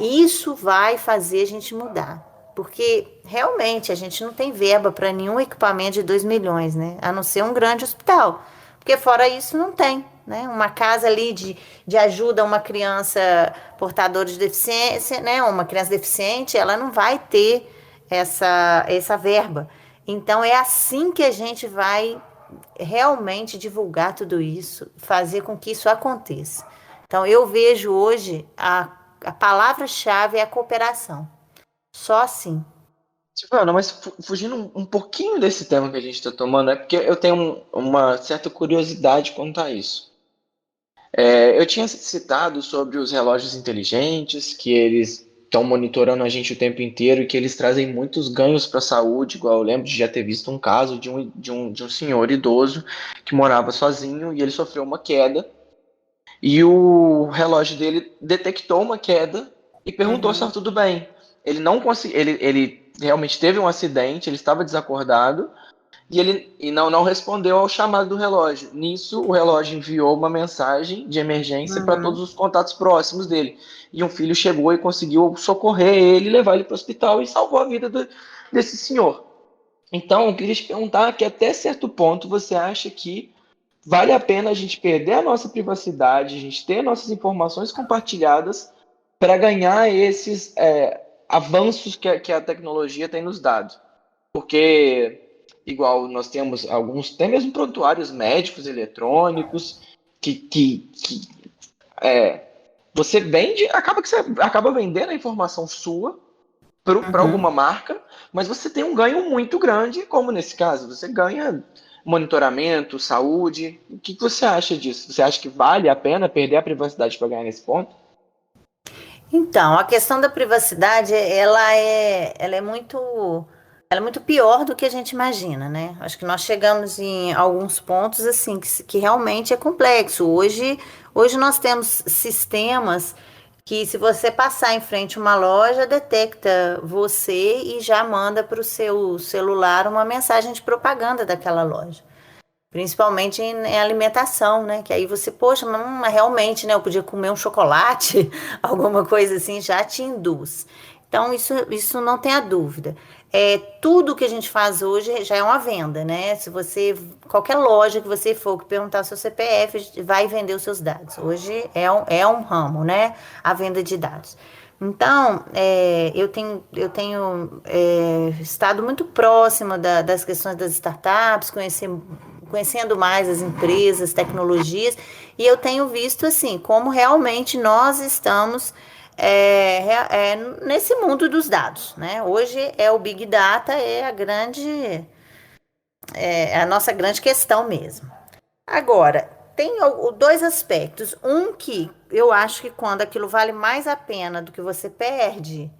Isso vai fazer a gente mudar. Porque realmente a gente não tem verba para nenhum equipamento de 2 milhões, né? A não ser um grande hospital. Porque fora isso não tem, né? Uma casa ali de ajuda a uma criança portadora de deficiência, né? Uma criança deficiente, ela não vai ter essa verba. Então é assim que a gente vai realmente divulgar tudo isso, fazer com que isso aconteça. Então eu vejo hoje a palavra-chave é a cooperação. Só assim. Silvana, mas fugindo um pouquinho desse tema que a gente está tomando, é porque eu tenho uma certa curiosidade quanto a isso. Eu tinha citado sobre os relógios inteligentes, que eles estão monitorando a gente o tempo inteiro e que eles trazem muitos ganhos para a saúde, igual eu lembro de já ter visto um caso de um senhor idoso que morava sozinho e ele sofreu uma queda e o relógio dele detectou uma queda e perguntou se Uhum. estava tudo bem. Ele não conseguiu, ele realmente teve um acidente, ele estava desacordado e ele não respondeu ao chamado do relógio. Nisso, o relógio enviou uma mensagem de emergência para todos Uhum. os contatos próximos dele. E um filho chegou e conseguiu socorrer ele, levar ele para o hospital e salvou a vida desse senhor. Então, eu queria te perguntar que até certo ponto você acha que vale a pena a gente perder a nossa privacidade, a gente ter nossas informações compartilhadas para ganhar esses avanços que a tecnologia tem nos dado. Porque, igual nós temos alguns, tem mesmo prontuários médicos eletrônicos, que você vende, acaba que você acaba vendendo a informação sua para Uhum. alguma marca, mas você tem um ganho muito grande, como nesse caso, você ganha monitoramento, saúde. O que você acha disso? Você acha que vale a pena perder a privacidade para ganhar nesse ponto? Então, a questão da privacidade, ela é muito pior do que a gente imagina, né? Acho que nós chegamos em alguns pontos assim que realmente é complexo. Hoje nós temos sistemas que, se você passar em frente a uma loja, detecta você e já manda para o seu celular uma mensagem de propaganda daquela loja. Principalmente em alimentação, né? Que aí você, poxa, mas realmente, né? Eu podia comer um chocolate, alguma coisa assim, já te induz. Então, isso não tenha dúvida. Tudo que a gente faz hoje já é uma venda, né? Se você, qualquer loja que você for que perguntar o seu CPF, vai vender os seus dados. Hoje é um ramo, né? A venda de dados. Então, eu tenho estado muito próxima das questões das startups, conhecendo mais as empresas, tecnologias, e eu tenho visto assim como realmente nós estamos nesse mundo dos dados, né? Hoje o Big Data é a nossa grande questão mesmo. Agora, tem dois aspectos. Um que eu acho que quando aquilo vale mais a pena do que você perde,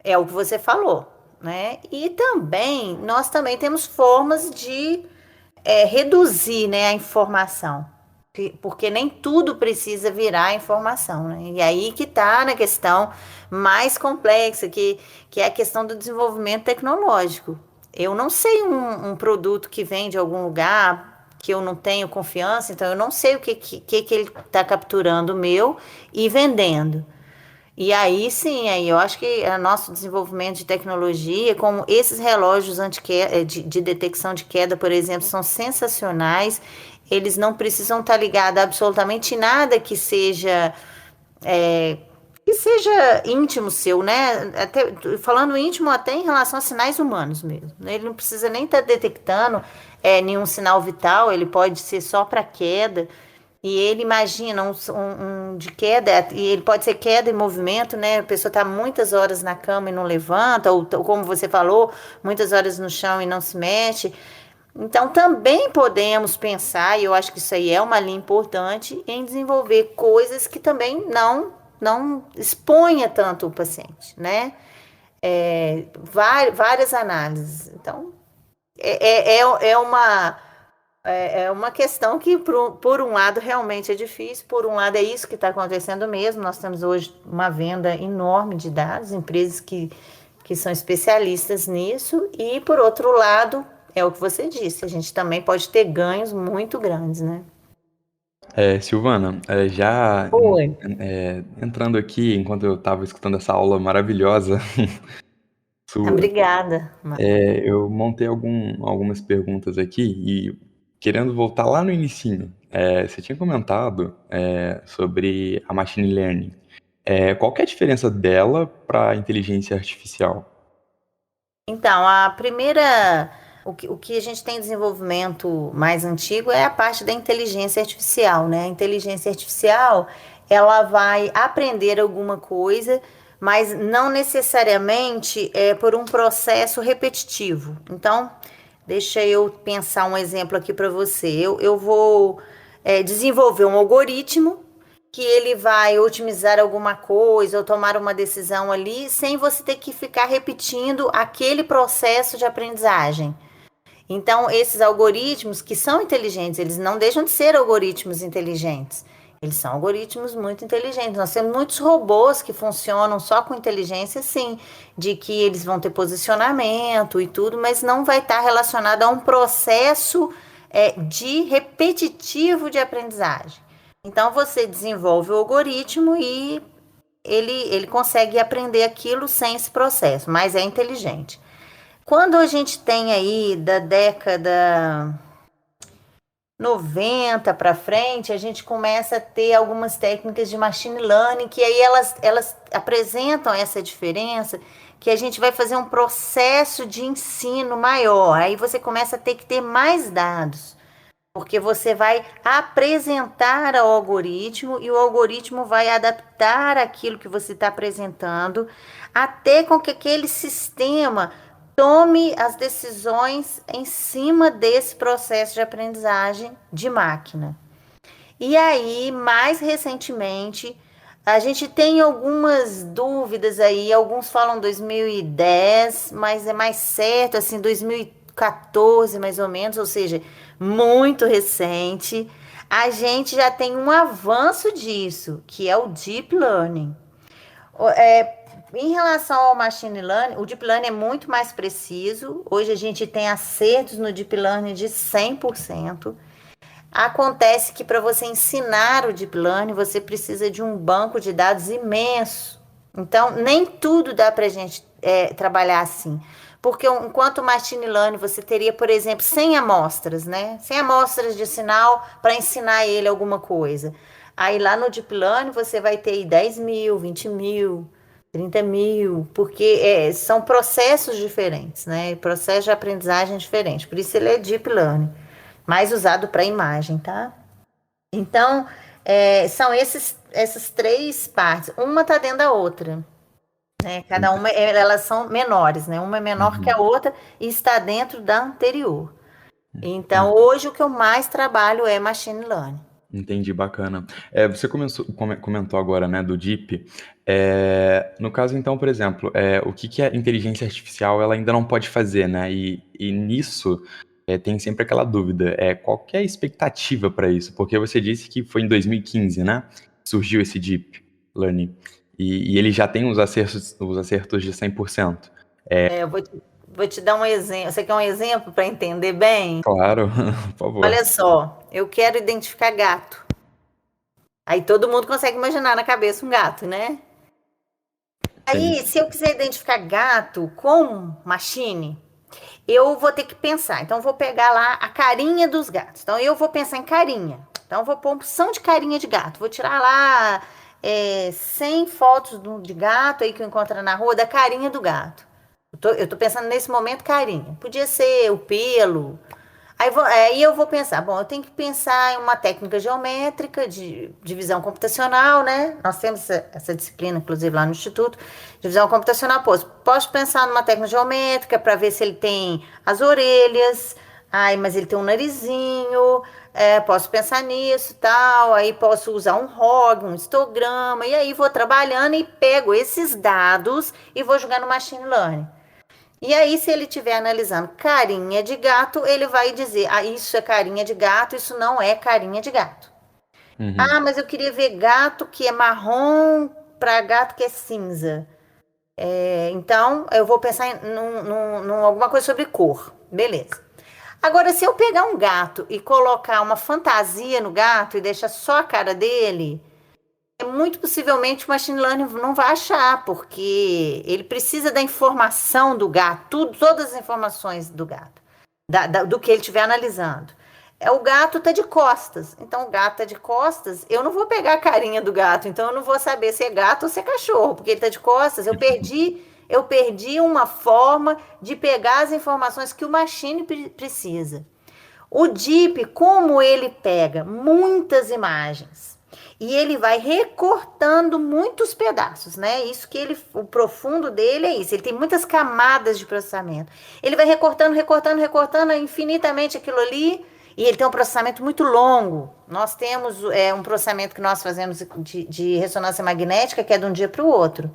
é o que você falou, né? E também, nós também temos formas de reduzir, né, a informação. Porque nem tudo precisa virar informação, né? E aí que está na questão mais complexa, que é a questão do desenvolvimento tecnológico. Eu não sei um produto que vem de algum lugar que eu não tenho confiança, então eu não sei o que ele está capturando meu e vendendo. E aí sim, aí eu acho que o nosso desenvolvimento de tecnologia, como esses relógios de detecção de queda, por exemplo, são sensacionais. Eles não precisam estar ligados a absolutamente nada que seja íntimo seu, né? Até, falando íntimo até em relação a sinais humanos mesmo, né? Ele não precisa nem estar detectando nenhum sinal vital, ele pode ser só para queda. E ele imagina um de queda, e ele pode ser queda em movimento, né? A pessoa está muitas horas na cama e não levanta, ou como você falou, muitas horas no chão e não se mexe. Então, também podemos pensar, e eu acho que isso aí é uma linha importante, em desenvolver coisas que também não exponha tanto o paciente, né? Várias análises. Então, é, é, é uma. É uma questão que, por um lado, realmente é difícil, por um lado, é isso que está acontecendo mesmo. Nós temos hoje uma venda enorme de dados, empresas que são especialistas nisso, e, por outro lado, é o que você disse, a gente também pode ter ganhos muito grandes, né? Silvana, já Oi. entrando aqui, enquanto eu estava escutando essa aula maravilhosa sua, Obrigada. eu montei algumas perguntas aqui e querendo voltar lá no inicinho, você tinha comentado sobre a machine learning. Qual que é a diferença dela para a inteligência artificial? Então, o que a gente tem em desenvolvimento mais antigo é a parte da inteligência artificial, né? A inteligência artificial, ela vai aprender alguma coisa, mas não necessariamente por um processo repetitivo. Então, deixa eu pensar um exemplo aqui para você. Eu vou desenvolver um algoritmo que ele vai otimizar alguma coisa ou tomar uma decisão ali, sem você ter que ficar repetindo aquele processo de aprendizagem. Então, esses algoritmos que são inteligentes, eles não deixam de ser algoritmos inteligentes. Eles são algoritmos muito inteligentes. Nós temos muitos robôs que funcionam só com inteligência, sim, de que eles vão ter posicionamento e tudo, mas não vai estar relacionado a um processo de repetitivo de aprendizagem. Então, você desenvolve o algoritmo e ele consegue aprender aquilo sem esse processo, mas é inteligente. Quando a gente tem aí da década 90 para frente, a gente começa a ter algumas técnicas de machine learning, que aí elas apresentam essa diferença, que a gente vai fazer um processo de ensino maior. Aí você começa a ter que ter mais dados, porque você vai apresentar ao algoritmo e o algoritmo vai adaptar aquilo que você está apresentando, até com que aquele sistema tome as decisões em cima desse processo de aprendizagem de máquina. E aí, mais recentemente, a gente tem algumas dúvidas aí, alguns falam 2010, mas é mais certo, assim, 2014 mais ou menos, ou seja, muito recente. A gente já tem um avanço disso, que é o Deep Learning. Em relação ao Machine Learning, o Deep Learning é muito mais preciso. Hoje a gente tem acertos no Deep Learning de 100%. Acontece que para você ensinar o Deep Learning, você precisa de um banco de dados imenso. Então, nem tudo dá para a gente trabalhar assim. Porque enquanto o Machine Learning, você teria, por exemplo, 100 amostras, né? 100 amostras de sinal para ensinar ele alguma coisa. Aí lá no Deep Learning, você vai ter 10 mil, 20 mil... 30 mil, porque são processos diferentes, né? Processo de aprendizagem diferente. Por isso ele é Deep Learning, mais usado para imagem, tá? Então, são essas três partes. Uma está dentro da outra, né? Cada uma, elas são menores, né? Uma é menor que a outra e está dentro da anterior. Então, hoje o que eu mais trabalho é Machine Learning. Entendi, bacana. Você comentou agora, né, do Deep. No caso, então, por exemplo, o que a inteligência artificial ela ainda não pode fazer, né? E nisso tem sempre aquela dúvida. Qual que é a expectativa para isso? Porque você disse que foi em 2015, né? Surgiu esse Deep Learning. E ele já tem os acertos de 100%. Eu vou te dar um exemplo. Você quer um exemplo para entender bem? Claro, por favor. Olha só, eu quero identificar gato. Aí todo mundo consegue imaginar na cabeça um gato, né? Aí, se eu quiser identificar gato com machine, eu vou ter que pensar. Então, eu vou pegar lá a carinha dos gatos. Então, eu vou pensar em carinha. Então, eu vou pôr opção de carinha de gato. Vou tirar lá 100 fotos de gato aí que eu encontro na rua, da carinha do gato. Eu tô pensando nesse momento carinha. Podia ser o pelo. Aí eu vou pensar, bom, eu tenho que pensar em uma técnica geométrica de visão computacional, né? Nós temos essa disciplina, inclusive, lá no Instituto de Visão Computacional. Posso pensar numa técnica geométrica para ver se ele tem as orelhas, mas ele tem um narizinho, posso pensar nisso, tal, aí posso usar um ROG, um histograma, e aí vou trabalhando e pego esses dados e vou jogar no Machine Learning. E aí, se ele estiver analisando carinha de gato, ele vai dizer, isso é carinha de gato, isso não é carinha de gato. Uhum. Mas eu queria ver gato que é marrom para gato que é cinza. Então, eu vou pensar em alguma coisa sobre cor. Beleza. Agora, se eu pegar um gato e colocar uma fantasia no gato e deixar só a cara dele, muito possivelmente o Machine Learning não vai achar, porque ele precisa da informação do gato, todas as informações do gato, do que ele estiver analisando. O gato está de costas, então o gato está de costas, eu não vou pegar a carinha do gato, então eu não vou saber se é gato ou se é cachorro, porque ele está de costas, eu perdi uma forma de pegar as informações que o Machine precisa. O Deep, como ele pega muitas imagens, e ele vai recortando muitos pedaços, né? Isso que o profundo dele é isso. Ele tem muitas camadas de processamento. Ele vai recortando infinitamente aquilo ali. E ele tem um processamento muito longo. Nós temos um processamento que nós fazemos de ressonância magnética, que é de um dia para o outro.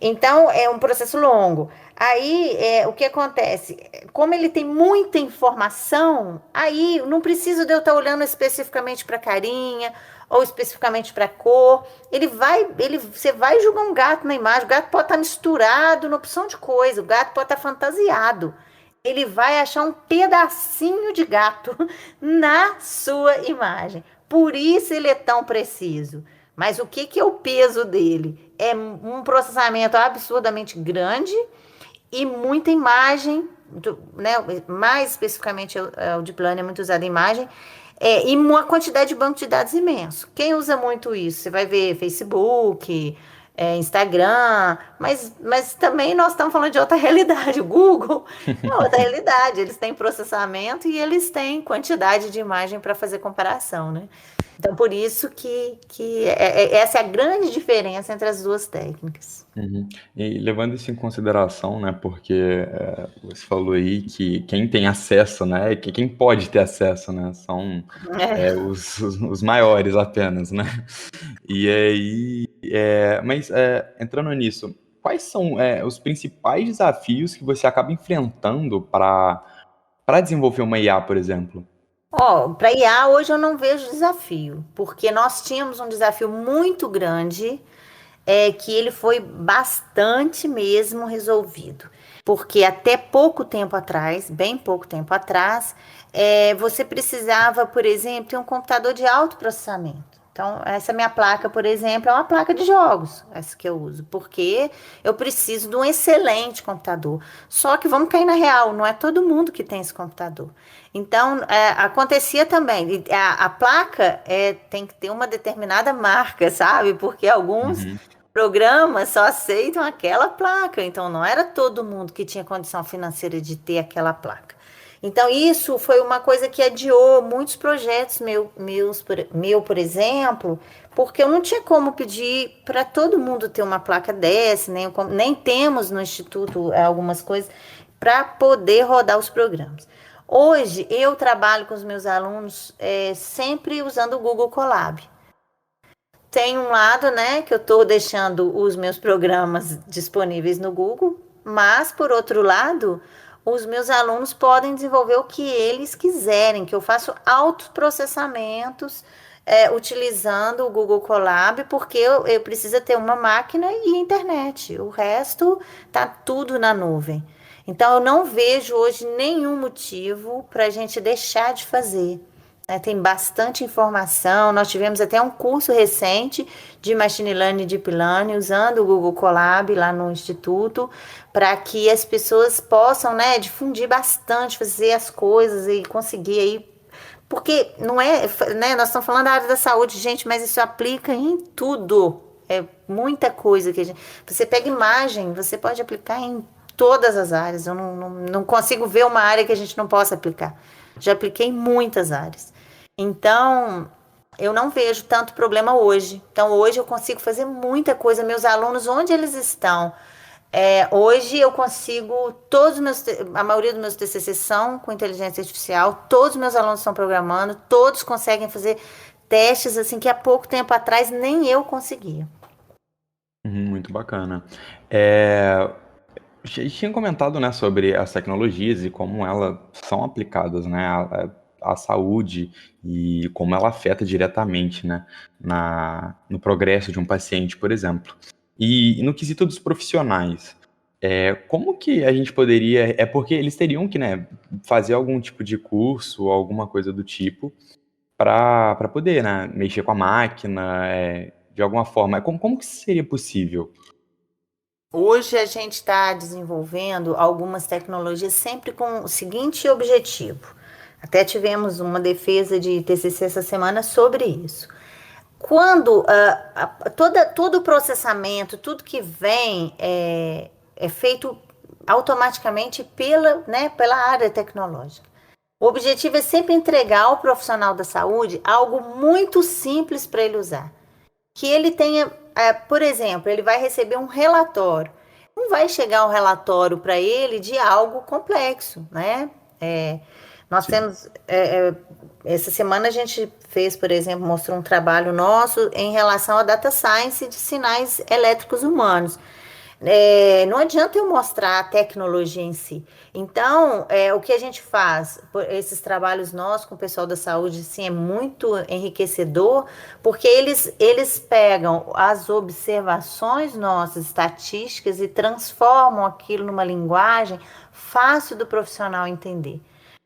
Então, é um processo longo. Aí, o que acontece? Como ele tem muita informação, aí não preciso de eu estar olhando especificamente para a carinha, ou especificamente para cor. Você vai julgar um gato na imagem, o gato pode estar misturado na opção de coisa, o gato pode estar fantasiado. Ele vai achar um pedacinho de gato na sua imagem. Por isso ele é tão preciso. Mas o que é o peso dele? É um processamento absurdamente grande e muita imagem, né? Mais especificamente o Deep Learning é muito usado em imagem, e uma quantidade de banco de dados imenso. Quem usa muito isso? Você vai ver Facebook, Instagram, mas também nós estamos falando de outra realidade. O Google é outra realidade. Eles têm processamento e eles têm quantidade de imagem para fazer comparação, né? Então, por isso que essa é a grande diferença entre as duas técnicas. Uhum. E levando isso em consideração, né, porque você falou aí que quem tem acesso, né, que quem pode ter acesso, né, são os maiores apenas, né? E aí, mas entrando nisso, quais são os principais desafios que você acaba enfrentando para desenvolver uma IA, por exemplo? Para IA hoje eu não vejo desafio, porque nós tínhamos um desafio muito grande, que ele foi bastante mesmo resolvido. Porque até pouco tempo atrás, bem pouco tempo atrás, você precisava, por exemplo, ter um computador de alto processamento. Então, essa minha placa, por exemplo, é uma placa de jogos, essa que eu uso, porque eu preciso de um excelente computador. Só que vamos cair na real, não é todo mundo que tem esse computador. Então, acontecia também, a placa tem que ter uma determinada marca, sabe? Porque alguns programas só aceitam aquela placa, então não era todo mundo que tinha condição financeira de ter aquela placa. Então, isso foi uma coisa que adiou muitos projetos por exemplo, porque eu não tinha como pedir para todo mundo ter uma placa dessa, nem temos no Instituto algumas coisas para poder rodar os programas. Hoje, eu trabalho com os meus alunos sempre usando o Google Colab. Tem um lado, né, que eu estou deixando os meus programas disponíveis no Google, mas, por outro lado, os meus alunos podem desenvolver o que eles quiserem, que eu faço autoprocessamentos utilizando o Google Colab, porque eu preciso ter uma máquina e internet. O resto tá tudo na nuvem. Então, eu não vejo hoje nenhum motivo para a gente deixar de fazer. Tem bastante informação. Nós tivemos até um curso recente de Machine Learning e Deep Learning, usando o Google Colab lá no Instituto, para que as pessoas possam, né, difundir bastante, fazer as coisas e conseguir aí. Porque não né, nós estamos falando da área da saúde, gente, mas isso aplica em tudo. É muita coisa que você pega imagem, você pode aplicar em todas as áreas. Eu não consigo ver uma área que a gente não possa aplicar. Já apliquei em muitas áreas. Então, eu não vejo tanto problema hoje. Então, hoje eu consigo fazer muita coisa. Meus alunos, onde eles estão? Hoje eu consigo, a maioria dos meus TCC são com inteligência artificial, todos os meus alunos estão programando, todos conseguem fazer testes assim que há pouco tempo atrás nem eu conseguia. Muito bacana. Tinha comentado, né, sobre as tecnologias e como elas são aplicadas, né, à saúde e como ela afeta diretamente, né, no progresso de um paciente, por exemplo. E no quesito dos profissionais, como que a gente poderia... porque eles teriam que, né, fazer algum tipo de curso, alguma coisa do tipo, para poder, né, mexer com a máquina, de alguma forma. Como que isso seria possível? Hoje a gente está desenvolvendo algumas tecnologias sempre com o seguinte objetivo. Até tivemos uma defesa de TCC essa semana sobre isso. Quando todo o processamento, tudo que vem é feito automaticamente pela área tecnológica. O objetivo é sempre entregar ao profissional da saúde algo muito simples para ele usar. Que ele tenha, por exemplo, ele vai receber um relatório. Não vai chegar um relatório para ele de algo complexo, né? Nós temos... essa semana a gente fez, por exemplo, mostrou um trabalho nosso em relação à data science de sinais elétricos humanos. Não adianta eu mostrar a tecnologia em si. Então, o que a gente faz, esses trabalhos nossos com o pessoal da saúde, sim, é muito enriquecedor, porque eles pegam as observações nossas, estatísticas, e transformam aquilo numa linguagem fácil do profissional entender.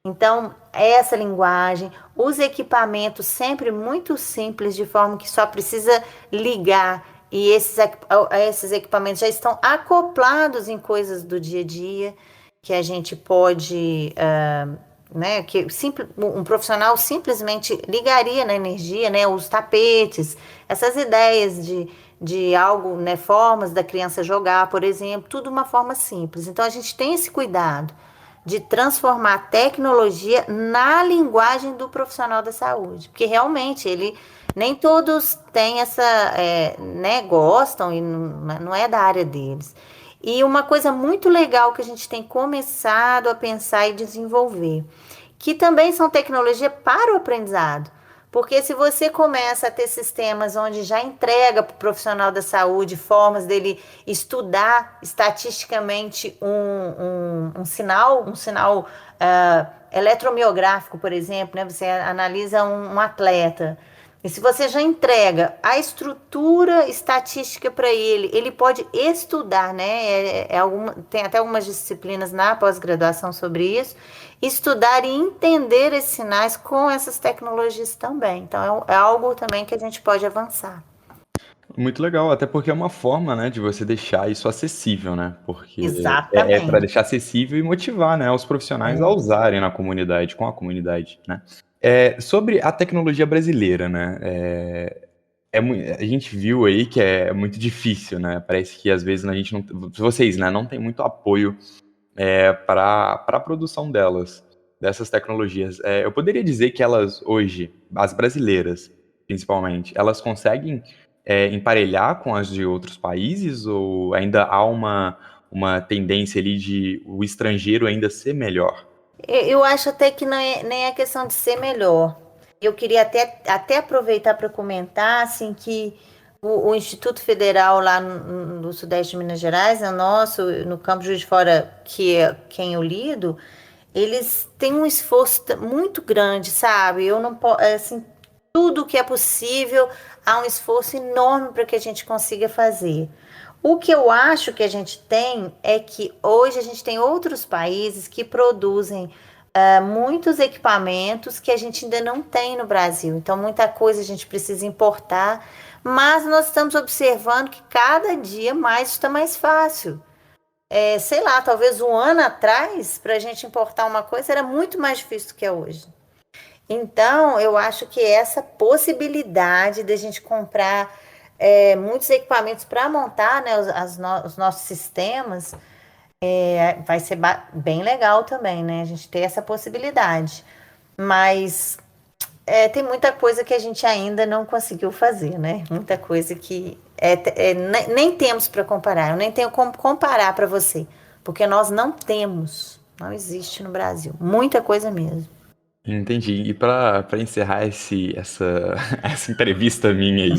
Então, essa linguagem, os equipamentos sempre muito simples, de forma que só precisa ligar, e esses equipamentos já estão acoplados em coisas do dia a dia, que a gente pode, né, um profissional simplesmente ligaria na energia, né, os tapetes, essas ideias de algo, né, formas da criança jogar, por exemplo, tudo uma forma simples. Então, a gente tem esse cuidado de transformar a tecnologia na linguagem do profissional da saúde, porque realmente nem todos têm né, gostam, e não é da área deles. E uma coisa muito legal que a gente tem começado a pensar e desenvolver, que também são tecnologia para o aprendizado. Porque se você começa a ter sistemas onde já entrega para o profissional da saúde formas dele estudar estatisticamente um sinal eletromiográfico, por exemplo, né? Você analisa um atleta. E se você já entrega a estrutura estatística para ele pode estudar, né? Tem até algumas disciplinas na pós-graduação sobre isso. Estudar e entender esses sinais com essas tecnologias também. Então, é algo também que a gente pode avançar. Muito legal, até porque é uma forma, né, de você deixar isso acessível, né? Porque é para Exatamente. deixar acessível e motivar, né, os profissionais a usarem na comunidade, com a comunidade, né? Sobre a tecnologia brasileira, né? A gente viu aí que é muito difícil, né? Parece que às vezes a gente não, vocês, né, não tem muito apoio para a produção dessas tecnologias. Eu poderia dizer que elas hoje, as brasileiras principalmente, elas conseguem emparelhar com as de outros países, ou ainda há uma tendência ali de o estrangeiro ainda ser melhor? Eu acho até que não nem é questão de ser melhor. Eu queria até aproveitar para comentar assim, que o Instituto Federal lá no Sudeste de Minas Gerais, no Campo Juiz de Fora, que é quem eu lido, eles têm um esforço muito grande, sabe? Eu não posso, assim, tudo que é possível, há um esforço enorme para que a gente consiga fazer. O que eu acho que a gente tem é que hoje a gente tem outros países que produzem muitos equipamentos que a gente ainda não tem no Brasil. Então, muita coisa a gente precisa importar, mas nós estamos observando que cada dia mais está mais fácil. Sei lá, talvez um ano atrás, para a gente importar uma coisa era muito mais difícil do que é hoje. Então, eu acho que essa possibilidade de a gente comprar muitos equipamentos para montar, né, os nossos sistemas vai ser bem legal também, né? A gente ter essa possibilidade. Mas tem muita coisa que a gente ainda não conseguiu fazer, né? Muita coisa que nem temos para comparar. Eu nem tenho como comparar para você, porque nós não temos, não existe no Brasil. Muita coisa mesmo. Entendi. E para encerrar essa entrevista minha aí,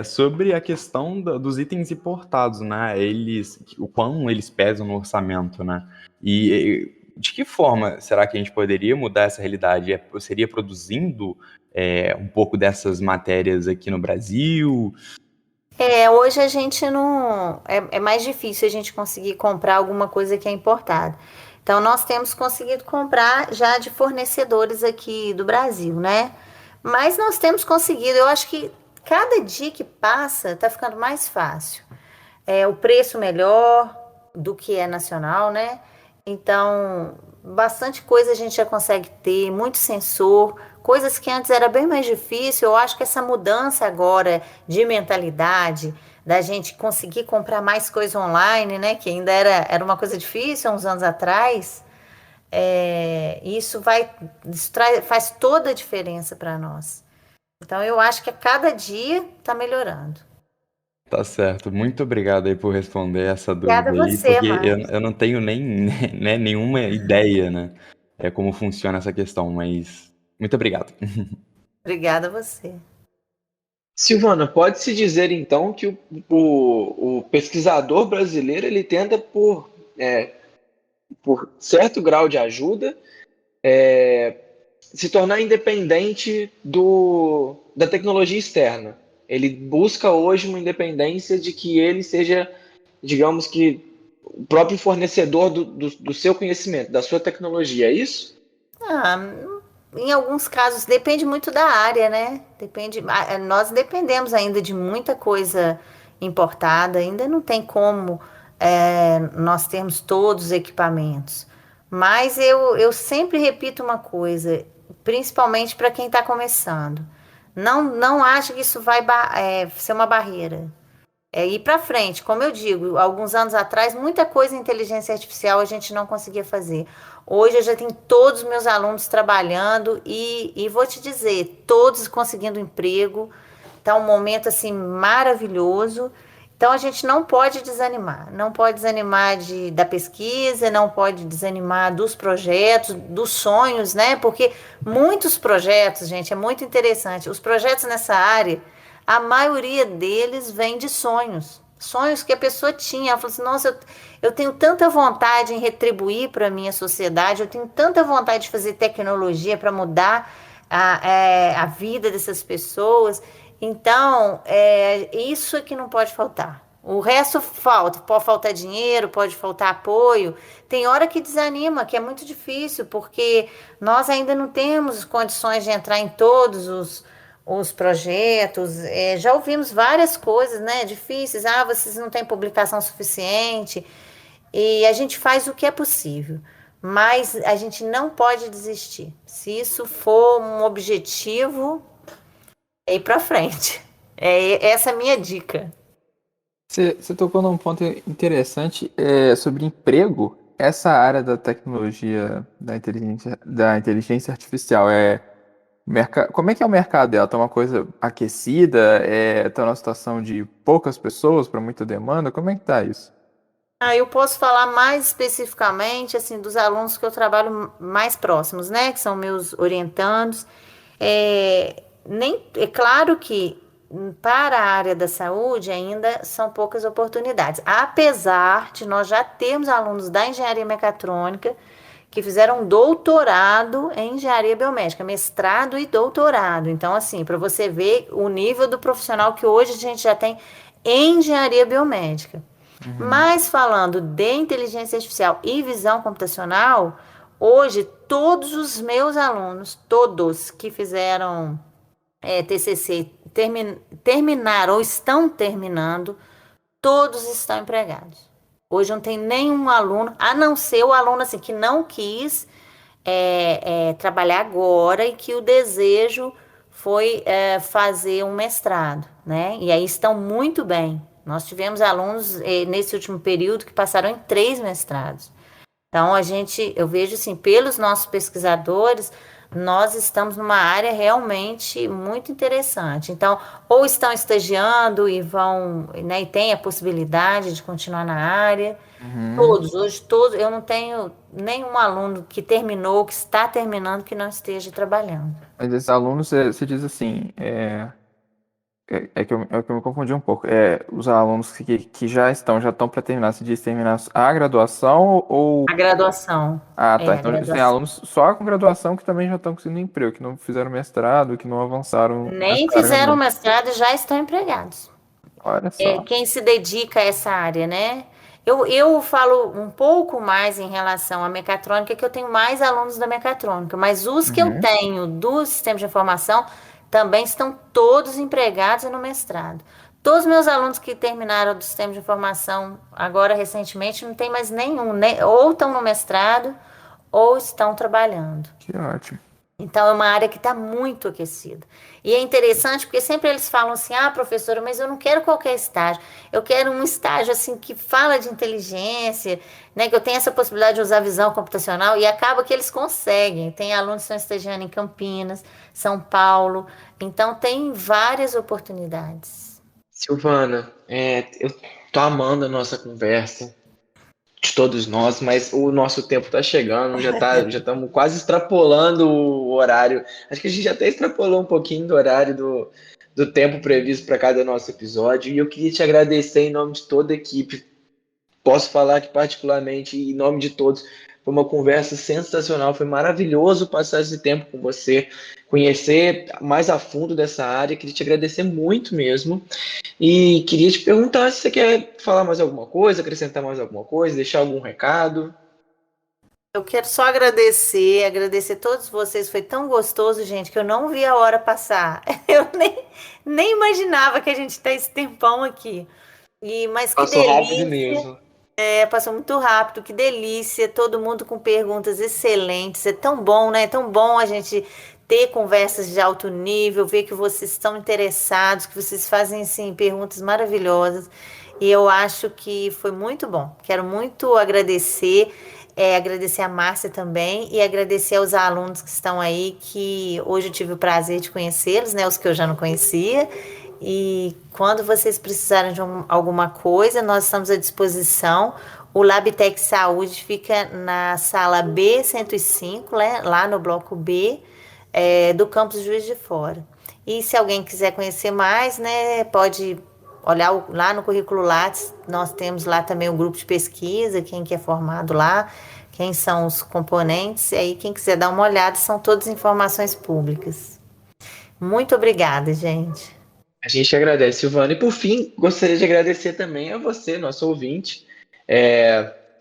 sobre a questão dos itens importados, né? O quão eles pesam no orçamento, né? E de que forma será que a gente poderia mudar essa realidade? Seria produzindo um pouco dessas matérias aqui no Brasil? Hoje a gente não. É mais difícil a gente conseguir comprar alguma coisa que é importada. Então, nós temos conseguido comprar já de fornecedores aqui do Brasil, né? Mas nós temos conseguido, eu acho que cada dia que passa está ficando mais fácil. O preço melhor do que é nacional, né? Então, bastante coisa a gente já consegue ter, muito sensor, coisas que antes era bem mais difícil. Eu acho que essa mudança agora de mentalidade, da gente conseguir comprar mais coisa online, né? Que ainda era uma coisa difícil há uns anos atrás. Isso faz toda a diferença para nós. Então, eu acho que a cada dia está melhorando. Tá certo. Muito obrigado aí por responder essa Obrigada dúvida a aí, você, porque Marcos. eu não tenho nem, né, nenhuma ideia, né, como funciona essa questão, mas muito obrigado. Obrigada a você. Silvana, pode-se dizer então que o pesquisador brasileiro ele tenta por certo grau de ajuda, se tornar independente da tecnologia externa. Ele busca hoje uma independência de que ele seja, digamos que, o próprio fornecedor do seu conhecimento, da sua tecnologia, é isso? Em alguns casos, depende muito da área, né? Nós dependemos ainda de muita coisa importada, ainda não tem como nós termos todos os equipamentos. Mas eu sempre repito uma coisa, principalmente para quem está começando. Não acho que isso vai ser uma barreira. É ir para frente, como eu digo, alguns anos atrás, muita coisa em inteligência artificial a gente não conseguia fazer. Hoje eu já tenho todos os meus alunos trabalhando e vou te dizer, todos conseguindo emprego. Está um momento assim maravilhoso. Então a gente não pode desanimar da pesquisa, não pode desanimar dos projetos, dos sonhos, né? Porque muitos projetos, gente, é muito interessante. Os projetos nessa área, a maioria deles vem de sonhos que a pessoa tinha. Ela falou assim, nossa, eu tenho tanta vontade em retribuir para a minha sociedade, eu tenho tanta vontade de fazer tecnologia para mudar a vida dessas pessoas. Então, isso é que não pode faltar. O resto pode faltar dinheiro, pode faltar apoio. Tem hora que desanima, que é muito difícil, porque nós ainda não temos condições de entrar em todos os projetos. Já ouvimos várias coisas, né, difíceis. Vocês não têm publicação suficiente. E a gente faz o que é possível, mas a gente não pode desistir. Se isso for um objetivo, é ir para frente. Essa é a minha dica. Você tocou num ponto interessante sobre emprego. Essa área da tecnologia da inteligência artificial como é que é o mercado dela? Está uma coisa aquecida? Está numa situação de poucas pessoas para muita demanda? Como é que está isso? Eu posso falar mais especificamente assim dos alunos que eu trabalho mais próximos, né? Que são meus orientandos. É claro que para a área da saúde ainda são poucas oportunidades, apesar de nós já termos alunos da engenharia mecatrônica que fizeram doutorado em engenharia biomédica, mestrado e doutorado. Então, assim, para você ver o nível do profissional que hoje a gente já tem em engenharia biomédica. Mas falando de inteligência artificial e visão computacional, hoje todos os meus alunos, todos que fizeram TCC, terminaram ou estão terminando, todos estão empregados. Hoje não tem nenhum aluno, a não ser o aluno assim, que não quis trabalhar agora e que o desejo foi fazer um mestrado, né? E aí estão muito bem. Nós tivemos alunos nesse último período que passaram em 3 mestrados. Então, eu vejo assim, pelos nossos pesquisadores, nós estamos numa área realmente muito interessante. Então, ou estão estagiando e vão, né, e tem a possibilidade de continuar na área. Hoje todos, eu não tenho nenhum aluno que terminou, que está terminando, que não esteja trabalhando. Mas esses alunos, você diz assim, é que eu me confundi um pouco. Os alunos que já estão para terminar, se diz terminar a graduação ou... A graduação. Ah, tá. A Então graduação. tem alunos só com graduação que também já estão conseguindo emprego, que não fizeram mestrado, que não avançaram. Nem fizeram mestrado e já estão empregados. Olha só. Quem se dedica a essa área, né? Eu falo um pouco mais em relação à mecatrônica, que eu tenho mais alunos da mecatrônica, mas os que eu tenho do sistema de informação também estão todos empregados e no mestrado. Todos os meus alunos que terminaram do sistema de informação agora recentemente não tem mais nenhum, né? Ou estão no mestrado ou estão trabalhando. Que ótimo. Então é uma área que está muito aquecida. E é interessante porque sempre eles falam assim, professora, mas eu não quero qualquer estágio. Eu quero um estágio assim que fala de inteligência, né, que eu tenho essa possibilidade de usar visão computacional, e acaba que eles conseguem. Tem alunos que estão estagiando em Campinas, São Paulo, então tem várias oportunidades. Silvana, eu tô amando a nossa conversa, de todos nós, mas o nosso tempo está chegando, já estamos quase extrapolando o horário. Acho que a gente até extrapolou um pouquinho do horário do tempo previsto para cada nosso episódio. E eu queria te agradecer em nome de toda a equipe. Posso falar que, particularmente, em nome de todos, foi uma conversa sensacional. Foi maravilhoso passar esse tempo com você, conhecer mais a fundo dessa área. Queria te agradecer muito mesmo. E queria te perguntar se você quer falar mais alguma coisa, acrescentar mais alguma coisa, deixar algum recado. Eu quero só agradecer todos vocês. Foi tão gostoso, gente, que eu não vi a hora passar. Eu nem imaginava que a gente tá esse tempão aqui. Mas que Passou rápido delícia. mesmo. Passou muito rápido, que delícia. Todo mundo com perguntas excelentes. É tão bom, né? É tão bom a gente ter conversas de alto nível, ver que vocês estão interessados, que vocês fazem, assim, perguntas maravilhosas. E eu acho que foi muito bom. Quero muito agradecer. Agradecer a Márcia também e agradecer aos alunos que estão aí, que hoje eu tive o prazer de conhecê-los, né? Os que eu já não conhecia. E quando vocês precisarem de alguma coisa, nós estamos à disposição. O Labtec Saúde fica na sala B105, né? Lá no bloco B, do campus Juiz de Fora. E se alguém quiser conhecer mais, né? Pode olhar lá no currículo Lattes. Nós temos lá também o grupo de pesquisa, quem que é formado lá, quem são os componentes. E aí, quem quiser dar uma olhada, são todas informações públicas. Muito obrigada, gente. A gente agradece, Silvana. E por fim, gostaria de agradecer também a você, nosso ouvinte.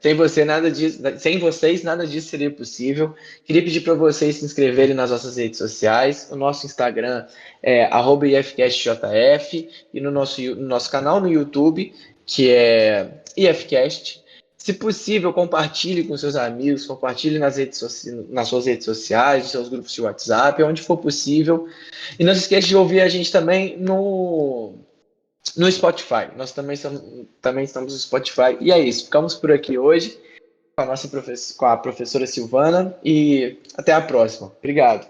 Sem vocês, nada disso seria possível. Queria pedir para vocês se inscreverem nas nossas redes sociais. O nosso Instagram é @ifcastjf e no nosso canal no YouTube, que é IFCast. Se possível, compartilhe com seus amigos, compartilhe nas suas redes sociais, nos seus grupos de WhatsApp, onde for possível. E não se esqueça de ouvir a gente também no Spotify. Nós também estamos no Spotify. E é isso. Ficamos por aqui hoje com a professora Silvana. E até a próxima. Obrigado.